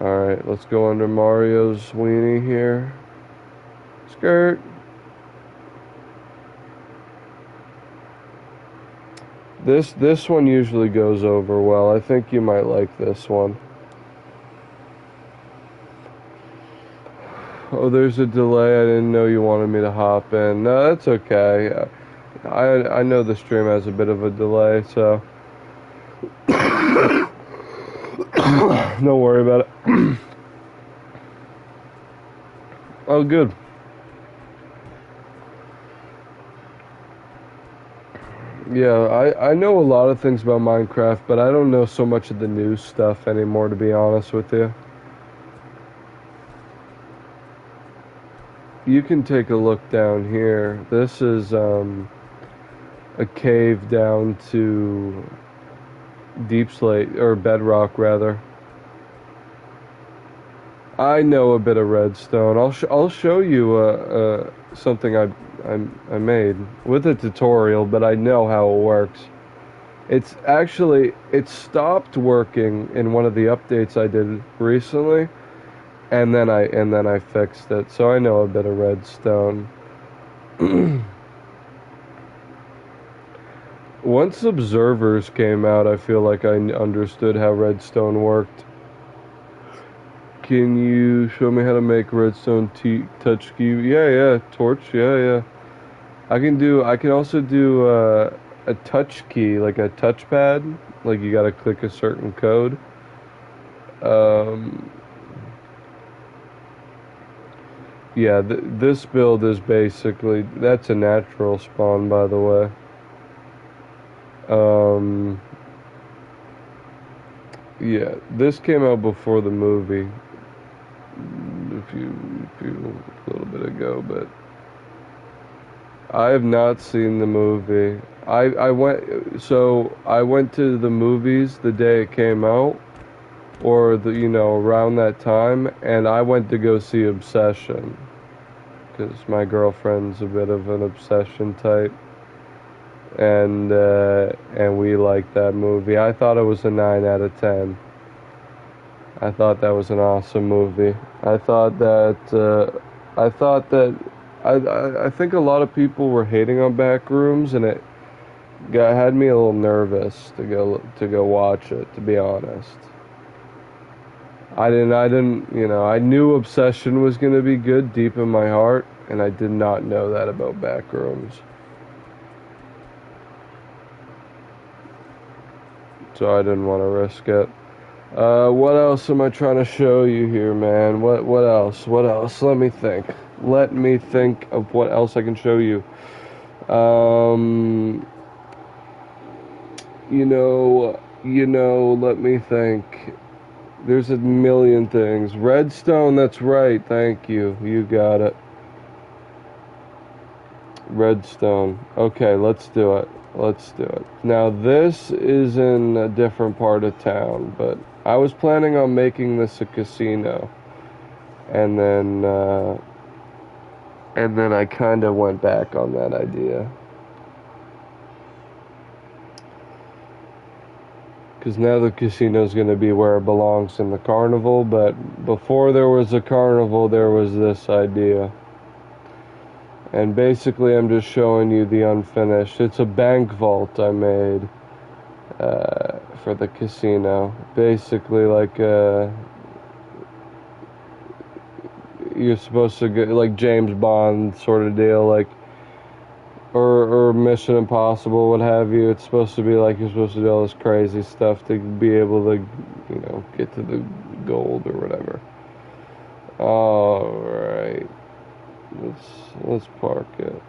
Speaker 1: Alright, let's go under Mario's weenie here. Skirt. This one usually goes over well. I think you might like this one. Oh, there's a delay. I didn't know you wanted me to hop in. No, that's okay. I know the stream has a bit of a delay, so don't worry about it. Oh, good. Yeah, I know a lot of things about Minecraft, but I don't know so much of the new stuff anymore, to be honest with you. You can take a look down here. This is a cave down to deep slate, or bedrock rather. I know a bit of redstone. I'll show you something I made with a tutorial, but I know how it works. It stopped working in one of the updates I did recently, and then I fixed it. So I know a bit of redstone. Once observers came out, I feel like I understood how redstone worked. Can you show me how to make redstone touch key? Yeah, torch. Yeah. I can also do a touch key, like a touchpad. Like you gotta click a certain code. Yeah, this build is basically, that's a natural spawn, by the way. Yeah, this came out before the movie. A little bit ago, but I have not seen the movie. I went to the movies the day it came out, or around that time, and I went to go see Obsession because my girlfriend's a bit of an Obsession type, and we liked that movie. I thought it was a 9 out of 10. I thought that was an awesome movie. I think a lot of people were hating on Backrooms, and it had me a little nervous to go watch it, to be honest. I knew Obsession was going to be good deep in my heart, and I did not know that about Backrooms. So I didn't want to risk it. What else am I trying to show you here, man? What else? Let me think of what else I can show you. Let me think. There's a million things. Redstone, that's right. Thank you. You got it. Redstone. Okay, let's do it. Now, this is in a different part of town, but I was planning on making this a casino. And then I kind of went back on that idea. Because now the casino is going to be where it belongs in the carnival, but before there was a carnival, there was this idea. And basically, I'm just showing you the unfinished. It's a bank vault I made for the casino. Basically, like you're supposed to get, like James Bond sort of deal, like or Mission Impossible, what have you. It's supposed to be like you're supposed to do all this crazy stuff to be able to, get to the gold or whatever. All right. Let's park it.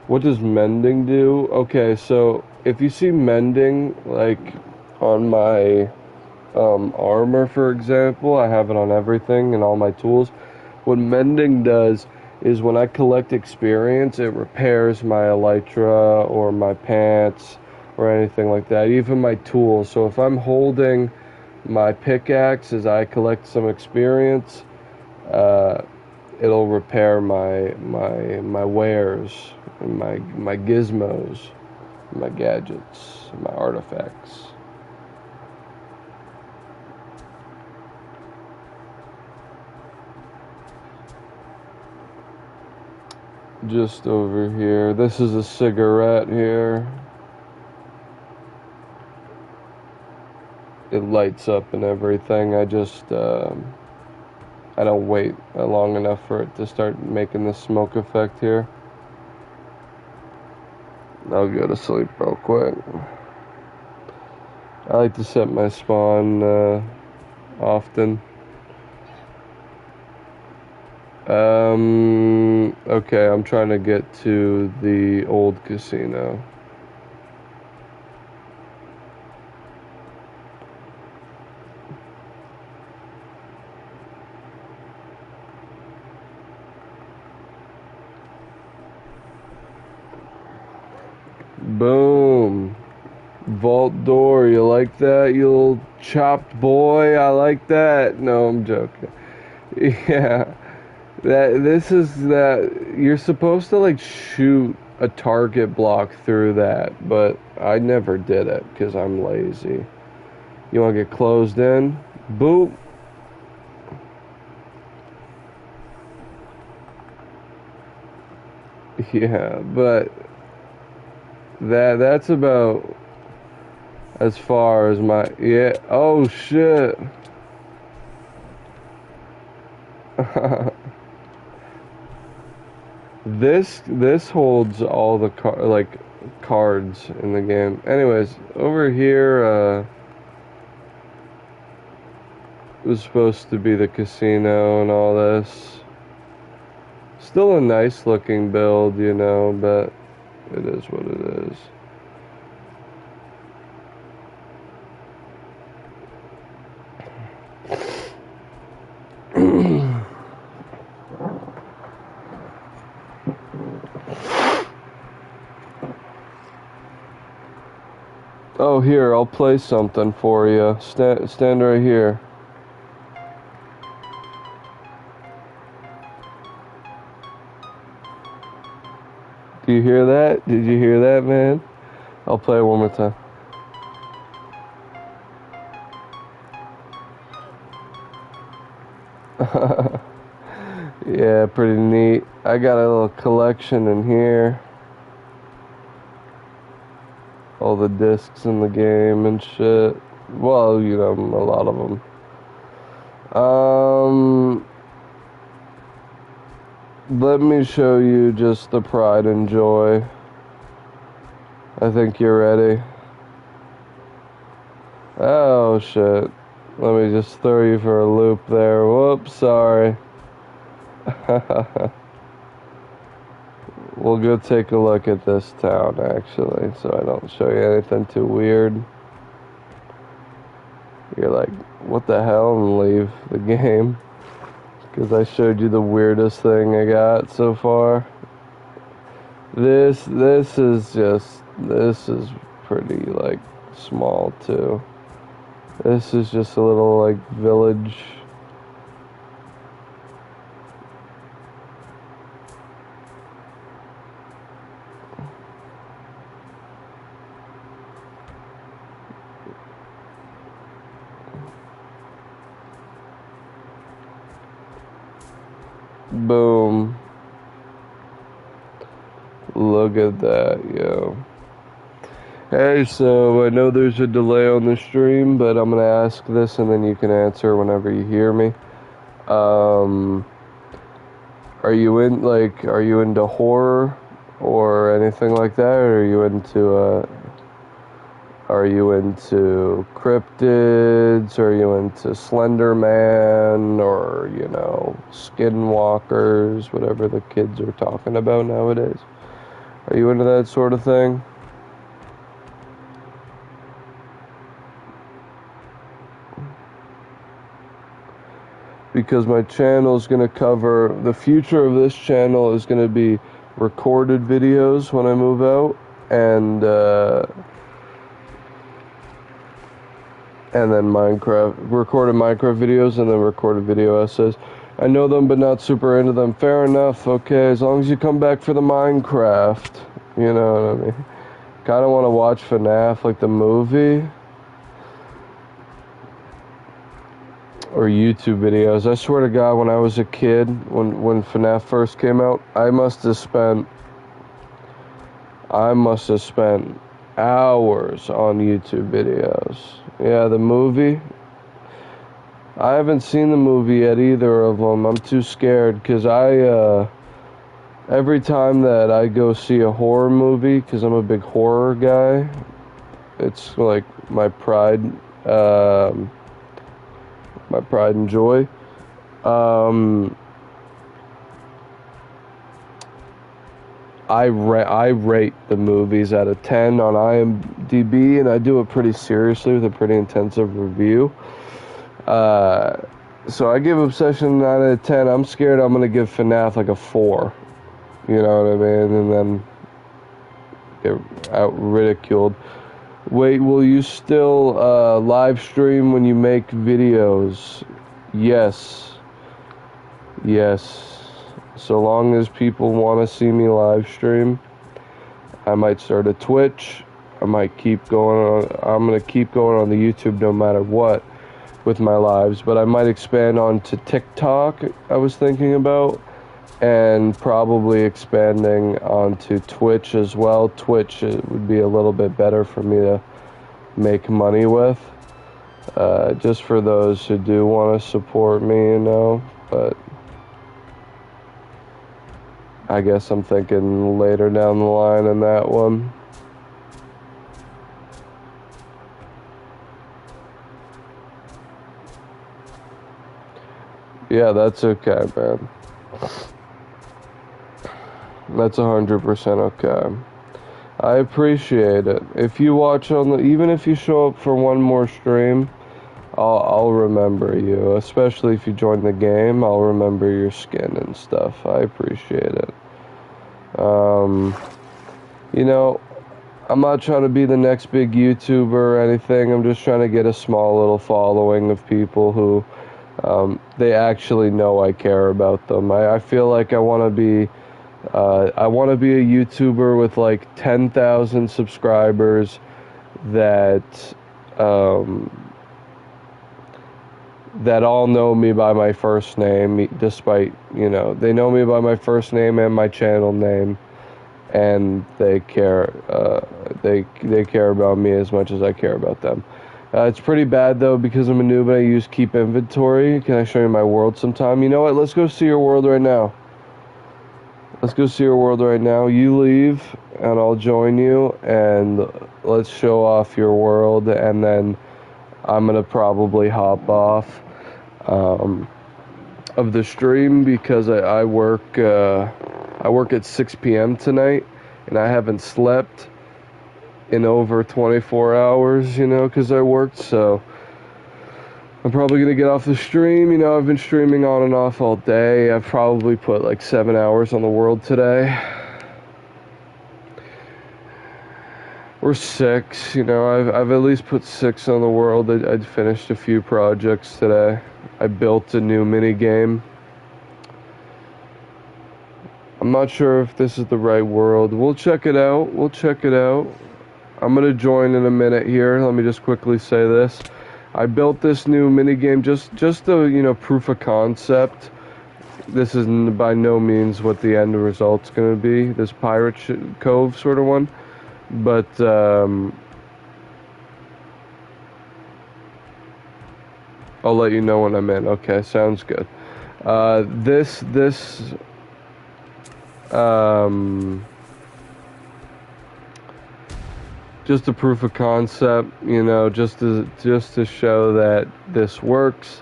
Speaker 1: What does mending do? Okay, so if you see mending, like on my armor, for example, I have it on everything and all my tools. What mending does is when I collect experience, it repairs my elytra or my pants or anything like that, even my tools. So if I'm holding my pickaxe as I collect some experience, it'll repair my wares and my gizmos, my gadgets, my artifacts. Just over here. This is a cigarette here. It lights up and everything. I don't wait long enough for it to start making the smoke effect here. I'll go to sleep real quick. I like to set my spawn often. Okay, I'm trying to get to the old casino. Boom. Vault door, you like that, you little chopped boy? I like that. No, I'm joking. Yeah. You're supposed to like shoot a target block through that, but I never did it because I'm lazy. You want to get closed in? Boop. Yeah, but that's about as far as my, yeah. Oh shit. This holds all the cards in the game. Anyways, over here was supposed to be the casino and all this. Still a nice looking build, you know, but it is what it is. Oh, here, I'll play something for you. Stand right here. Do you hear that? Did you hear that, man? I'll play it one more time. Yeah, pretty neat. I got a little collection in here. All the discs in the game and shit. Well, you know, a lot of them. Let me show you just the pride and joy. I think you're ready. Oh shit. Let me just throw you for a loop there. Whoops, sorry. We'll go take a look at this town, actually, so I don't show you anything too weird. You're like, what the hell, and leave the game. Because I showed you the weirdest thing I got so far. This is pretty, like, small, too. This is just a little, like, village. Boom. Look at that, yo. Hey, so I know there's a delay on the stream, but I'm gonna ask this and then you can answer whenever you hear me. Are you into horror or anything like that? Or are you into cryptids? Are you into Slender Man? Or, you know, skinwalkers, whatever the kids are talking about nowadays? Are you into that sort of thing? Because my channel is going to cover, the future of this channel is going to be recorded videos when I move out, and and then recorded Minecraft videos, and then recorded video essays. I know them, but not super into them. Fair enough. Okay, as long as you come back for the Minecraft, you know what I mean. Kind of want to watch FNAF, like the movie, or YouTube videos. I swear to God, when I was a kid, when FNAF first came out, I must have spent hours on YouTube videos. Yeah, the movie. I haven't seen the movie yet, either of them. I'm too scared, because every time that I go see a horror movie, because I'm a big horror guy, it's like my pride and joy. I rate the movies out of 10 on IMDb, and I do it pretty seriously with a pretty intensive review. So I give Obsession a 9 out of 10. I'm scared I'm going to give FNAF like a 4. You know what I mean? And then get out ridiculed. Wait, will you still live stream when you make videos? Yes. So long as people want to see me live stream, I might start a Twitch. I'm going to keep going on the YouTube no matter what with my lives, but I might expand on to TikTok, I was thinking about, and probably expanding onto Twitch as well. Twitch would be a little bit better for me to make money with, just for those who do want to support me, you know, but I guess I'm thinking later down the line in that one. Yeah, that's okay, man. That's 100% okay. I appreciate it. If you watch even if you show up for one more stream, I'll remember you. Especially if you join the game, I'll remember your skin and stuff. I appreciate it. You know, I'm not trying to be the next big YouTuber or anything. I'm just trying to get a small little following of people who they actually know I care about them. I feel like I want to be a YouTuber with like 10,000 subscribers that that all know me by my first name, despite, you know, they know me by my first name and my channel name, and they care they care about me as much as I care about them. It's pretty bad though, because I'm a noob and I use keep inventory. Can I show you my world sometime? You know what? Let's go see your world right now. You leave and I'll join you, and let's show off your world, and then I'm gonna probably hop off of the stream, because I work at 6 p.m. tonight, and I haven't slept in over 24 hours, you know, because I worked. So I'm probably gonna get off the stream. You know, I've been streaming on and off all day. I've probably put like 7 hours on the world today, or 6. You know, I've at least put 6 on the world. I'd finished a few projects today. I built a new mini game. I'm not sure if this is the right world. We'll check it out. I'm gonna join in a minute here. Let me just quickly say this. I built this new mini game, just a, you know, proof of concept. This is by no means what the end result's gonna be. This Pirate Cove sort of one, but I'll let you know when I'm in. Okay, sounds good. This just a proof of concept, you know, just to show that this works.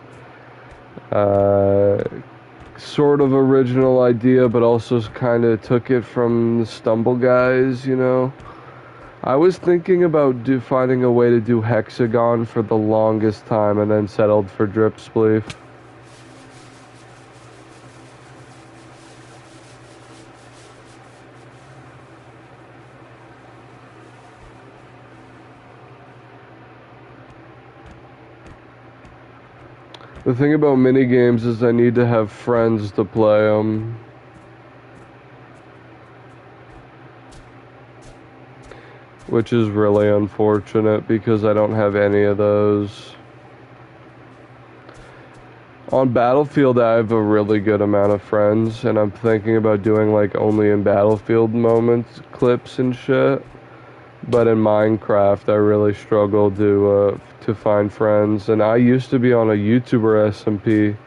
Speaker 1: Sort of original idea, but also kind of took it from the Stumble guys, you know. I was thinking about finding a way to do hexagon for the longest time, and then settled for drip spleef. The thing about mini games is I need to have friends to play them. Which is really unfortunate because I don't have any of those. On Battlefield, I have a really good amount of friends, and I'm thinking about doing like only in Battlefield moments, clips and shit. But in Minecraft, I really struggle to find friends. And I used to be on a YouTuber SMP,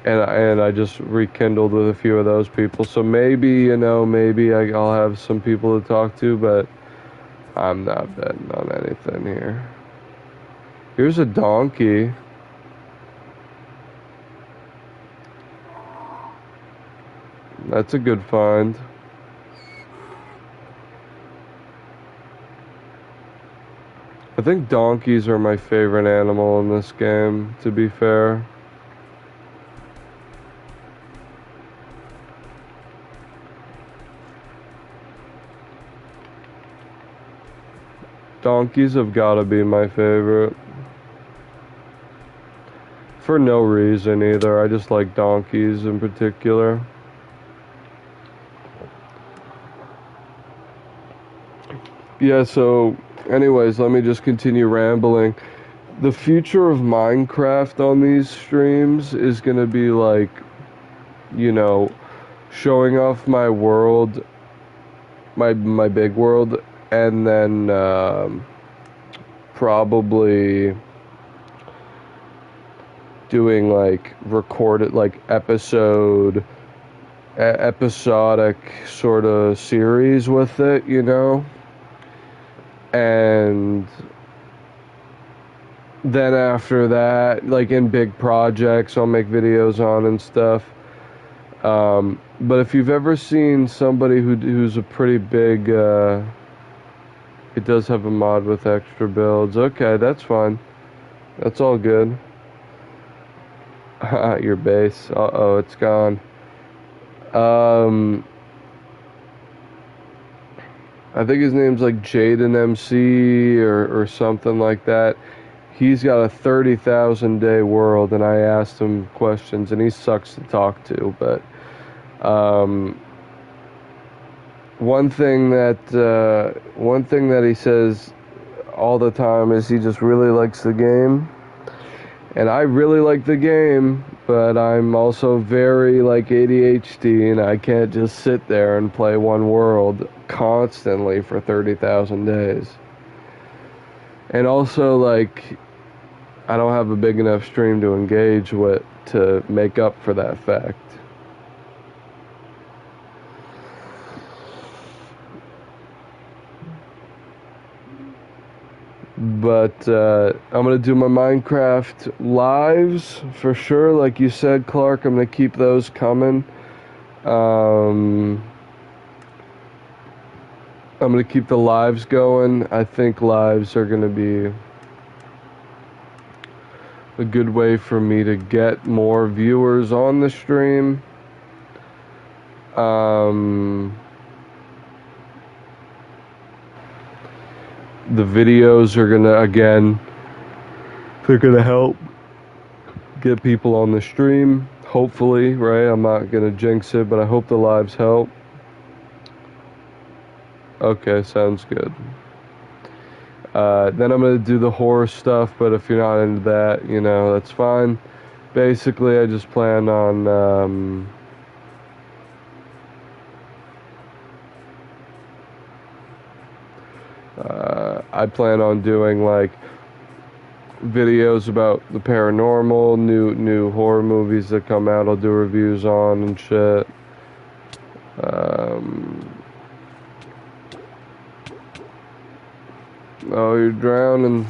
Speaker 1: and I just rekindled with a few of those people. So maybe I'll have some people to talk to, but I'm not betting on anything here. Here's a donkey. That's a good find. I think donkeys are my favorite animal in this game, to be fair. Donkeys have got to be my favorite. For no reason either. I just like donkeys in particular. Yeah, so anyways, let me just continue rambling. The future of Minecraft on these streams is going to be like, showing off my world, my big world, and then probably doing like recorded like episodic sort of series with it, and then after that, like in big projects I'll make videos on and stuff. But if you've ever seen somebody who's a pretty big, it does have a mod with extra builds. Okay, that's fine. That's all good. Your base. Uh-oh, it's gone. I think his name's like Jaden MC or something like that. He's got a 30,000 day world, and I asked him questions, and he sucks to talk to. But one thing that he says all the time is he just really likes the game, and I really like the game, but I'm also very like ADHD, and I can't just sit there and play one world constantly for 30,000 days. And also, like, I don't have a big enough stream to engage with to make up for that fact. But I'm going to do my Minecraft lives for sure. Like you said, Clark, I'm going to keep those coming. I'm going to keep the lives going. I think lives are going to be a good way for me to get more viewers on the stream. The videos are gonna, again, they're gonna help get people on the stream, hopefully, right? I'm not gonna jinx it, but I hope the lives help. Okay, sounds good. Then I'm gonna do the horror stuff, but if you're not into that, that's fine. Basically, I just plan on I plan on doing like videos about the paranormal, new horror movies that come out. I'll do reviews on and shit. Oh, you're drowning.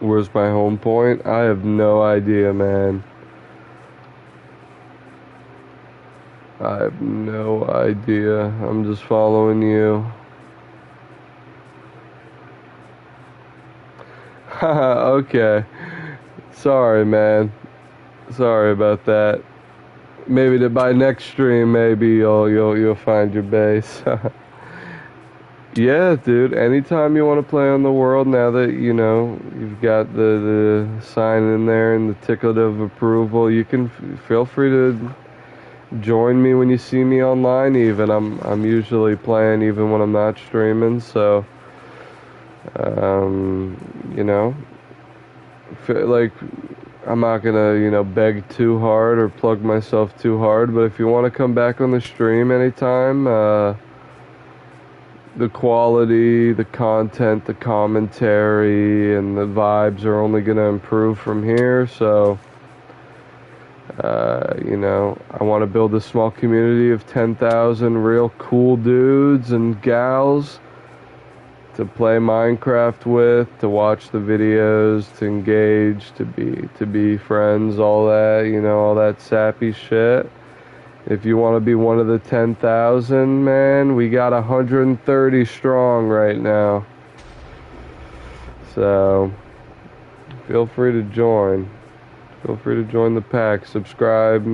Speaker 1: Where's my home point? I have no idea, man. I I have no idea. I'm just following you. Haha, okay. Sorry, man. Sorry about that. Maybe by next stream, maybe you'll find your base. Yeah, dude. Anytime you want to play on the world, now that you know you've got the sign in there and the ticket of approval, you can feel free to join me when you see me online. Even I'm usually playing even when I'm not streaming. So, you know, like I'm not gonna beg too hard or plug myself too hard. But if you want to come back on the stream anytime, the quality, the content, the commentary, and the vibes are only going to improve from here. So, I want to build a small community of 10,000 real cool dudes and gals to play Minecraft with, to watch the videos, to engage, to be friends, all that, all that sappy shit. If you want to be one of the 10,000, man, we got 130 strong right now. So, feel free to join. Feel free to join the pack. Subscribe,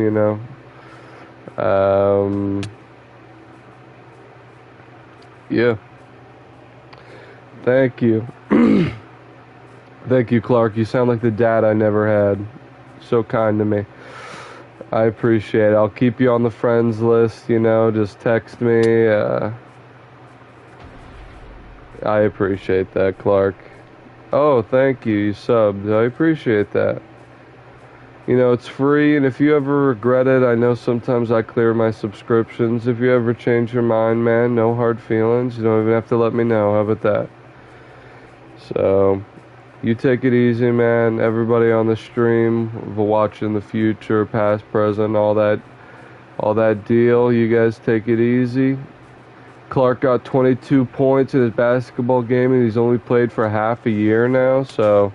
Speaker 1: yeah. Thank you. Thank you, Clark. You sound like the dad I never had. So kind to me. I appreciate it. I'll keep you on the friends list, just text me. I appreciate that, Clark. Oh, thank you. You subbed. I appreciate that. It's free, and if you ever regret it, I know sometimes I clear my subscriptions. If you ever change your mind, man, no hard feelings. You don't even have to let me know. How about that? So, you take it easy, man. Everybody on the stream, watch in the future, past, present, all that deal. You guys take it easy. Clark got 22 points in his basketball game, and he's only played for half a year now. So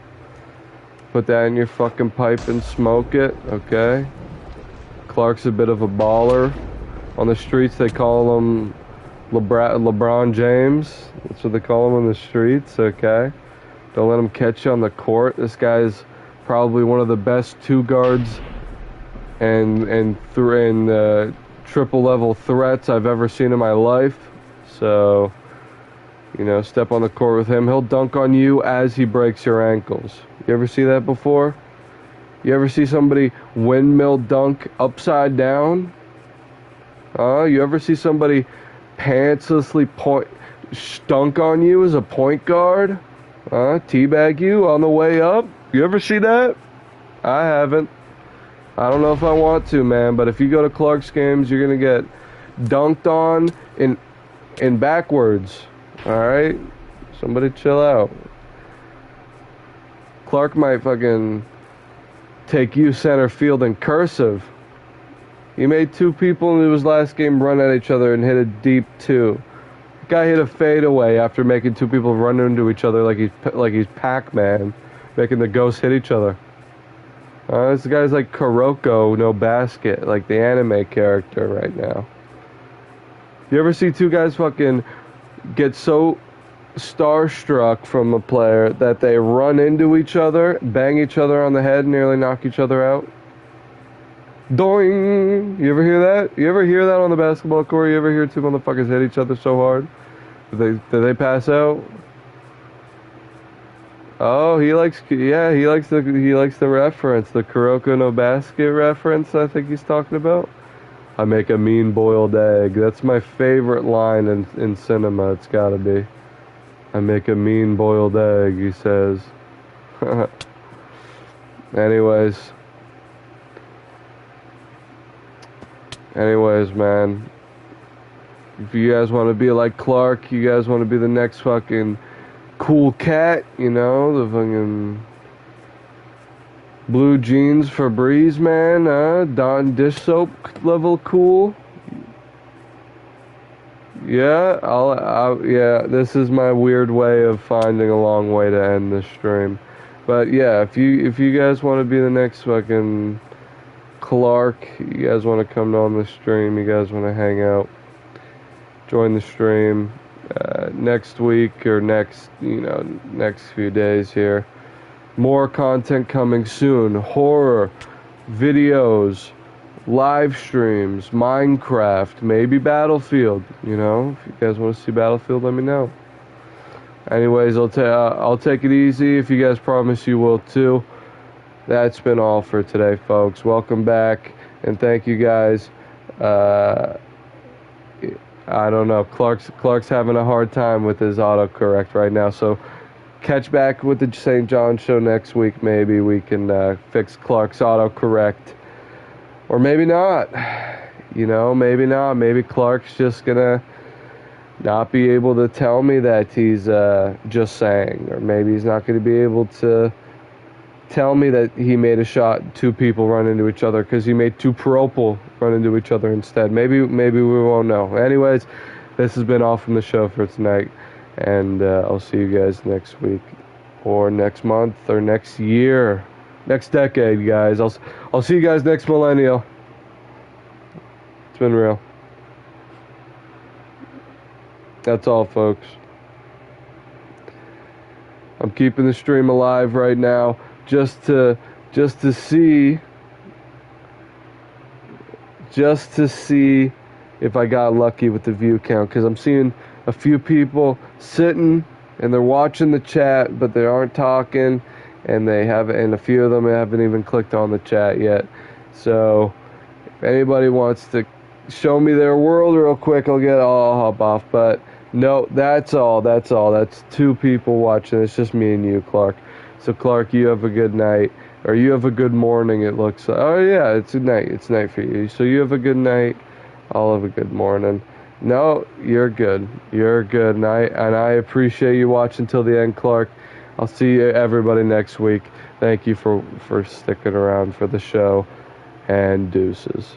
Speaker 1: put that in your fucking pipe and smoke it, okay? Clark's a bit of a baller. On the streets, they call him LeBron James. That's what they call him on the streets, okay? Don't let him catch you on the court. This guy's probably one of the best two guards and triple level threats I've ever seen in my life. So, step on the court with him. He'll dunk on you as he breaks your ankles. You ever see that before? You ever see somebody windmill dunk upside down? You ever see somebody pantslessly dunk on you as a point guard? Teabag you on the way up? You ever see that? I haven't. I don't know if I want to, man, but if you go to Clark's games, you're going to get dunked on in backwards. Alright? Somebody chill out. Clark might fucking take you center field in cursive. He made two people in his last game run at each other and hit a deep two. Guy hit a fadeaway after making two people run into each other like he's Pac-Man, making the ghosts hit each other. This guy's like Kuroko no Basket, like the anime character right now. You ever see two guys fucking get so starstruck from a player that they run into each other, bang each other on the head, and nearly knock each other out? Doing. You ever hear that? You ever hear that on the basketball court? You ever hear two motherfuckers hit each other so hard did they pass out? Oh, he likes the reference, the Kuroko no Basket reference. I think he's talking about. I make a mean boiled egg. That's my favorite line in cinema. It's gotta be. I make a mean boiled egg. He says. Anyways, man, if you guys want to be like Clark, you guys want to be the next fucking cool cat, the fucking blue jeans Febreze, man, Dawn dish soap level cool. Yeah, yeah, this is my weird way of finding a long way to end this stream. But yeah, if you guys want to be the next fucking Clark, you guys want to come on the stream, you guys want to hang out, join the stream next week or next few days here. More content coming soon. Horror, videos, live streams, Minecraft, maybe Battlefield. If you guys want to see Battlefield, let me know. Anyways, I'll take it easy if you guys promise you will too. That's been all for today, folks. Welcome back, and thank you guys. I don't know. Clark's having a hard time with his autocorrect right now, so catch back with the St. John show next week. Maybe we can fix Clark's autocorrect, or maybe not. Maybe not. Maybe Clark's just gonna not be able to tell me that he's just saying, or maybe he's not going to be able to tell me that he made a shot, two people run into each other, because he made two Propel run into each other instead. Maybe we won't know. Anyways, this has been all from the show for tonight, and I'll see you guys next week, or next month, or next year, next decade, guys. I'll see you guys next millennial. It's been real. That's all, folks. I'm keeping the stream alive right now just to see if I got lucky with the view count, because I'm seeing a few people sitting and they're watching the chat, but they aren't talking, and a few of them haven't even clicked on the chat yet. So if anybody wants to show me their world real quick, I'll hop off. But no, that's all. That's two people watching. It's just me and you, Clark. So Clark, you have a good night, or you have a good morning. It looks like. Oh yeah, it's night. It's night for you. So you have a good night. I'll have a good morning. No, you're good. You're good, and I appreciate you watching till the end, Clark. I'll see everybody next week. Thank you for sticking around for the show, and deuces.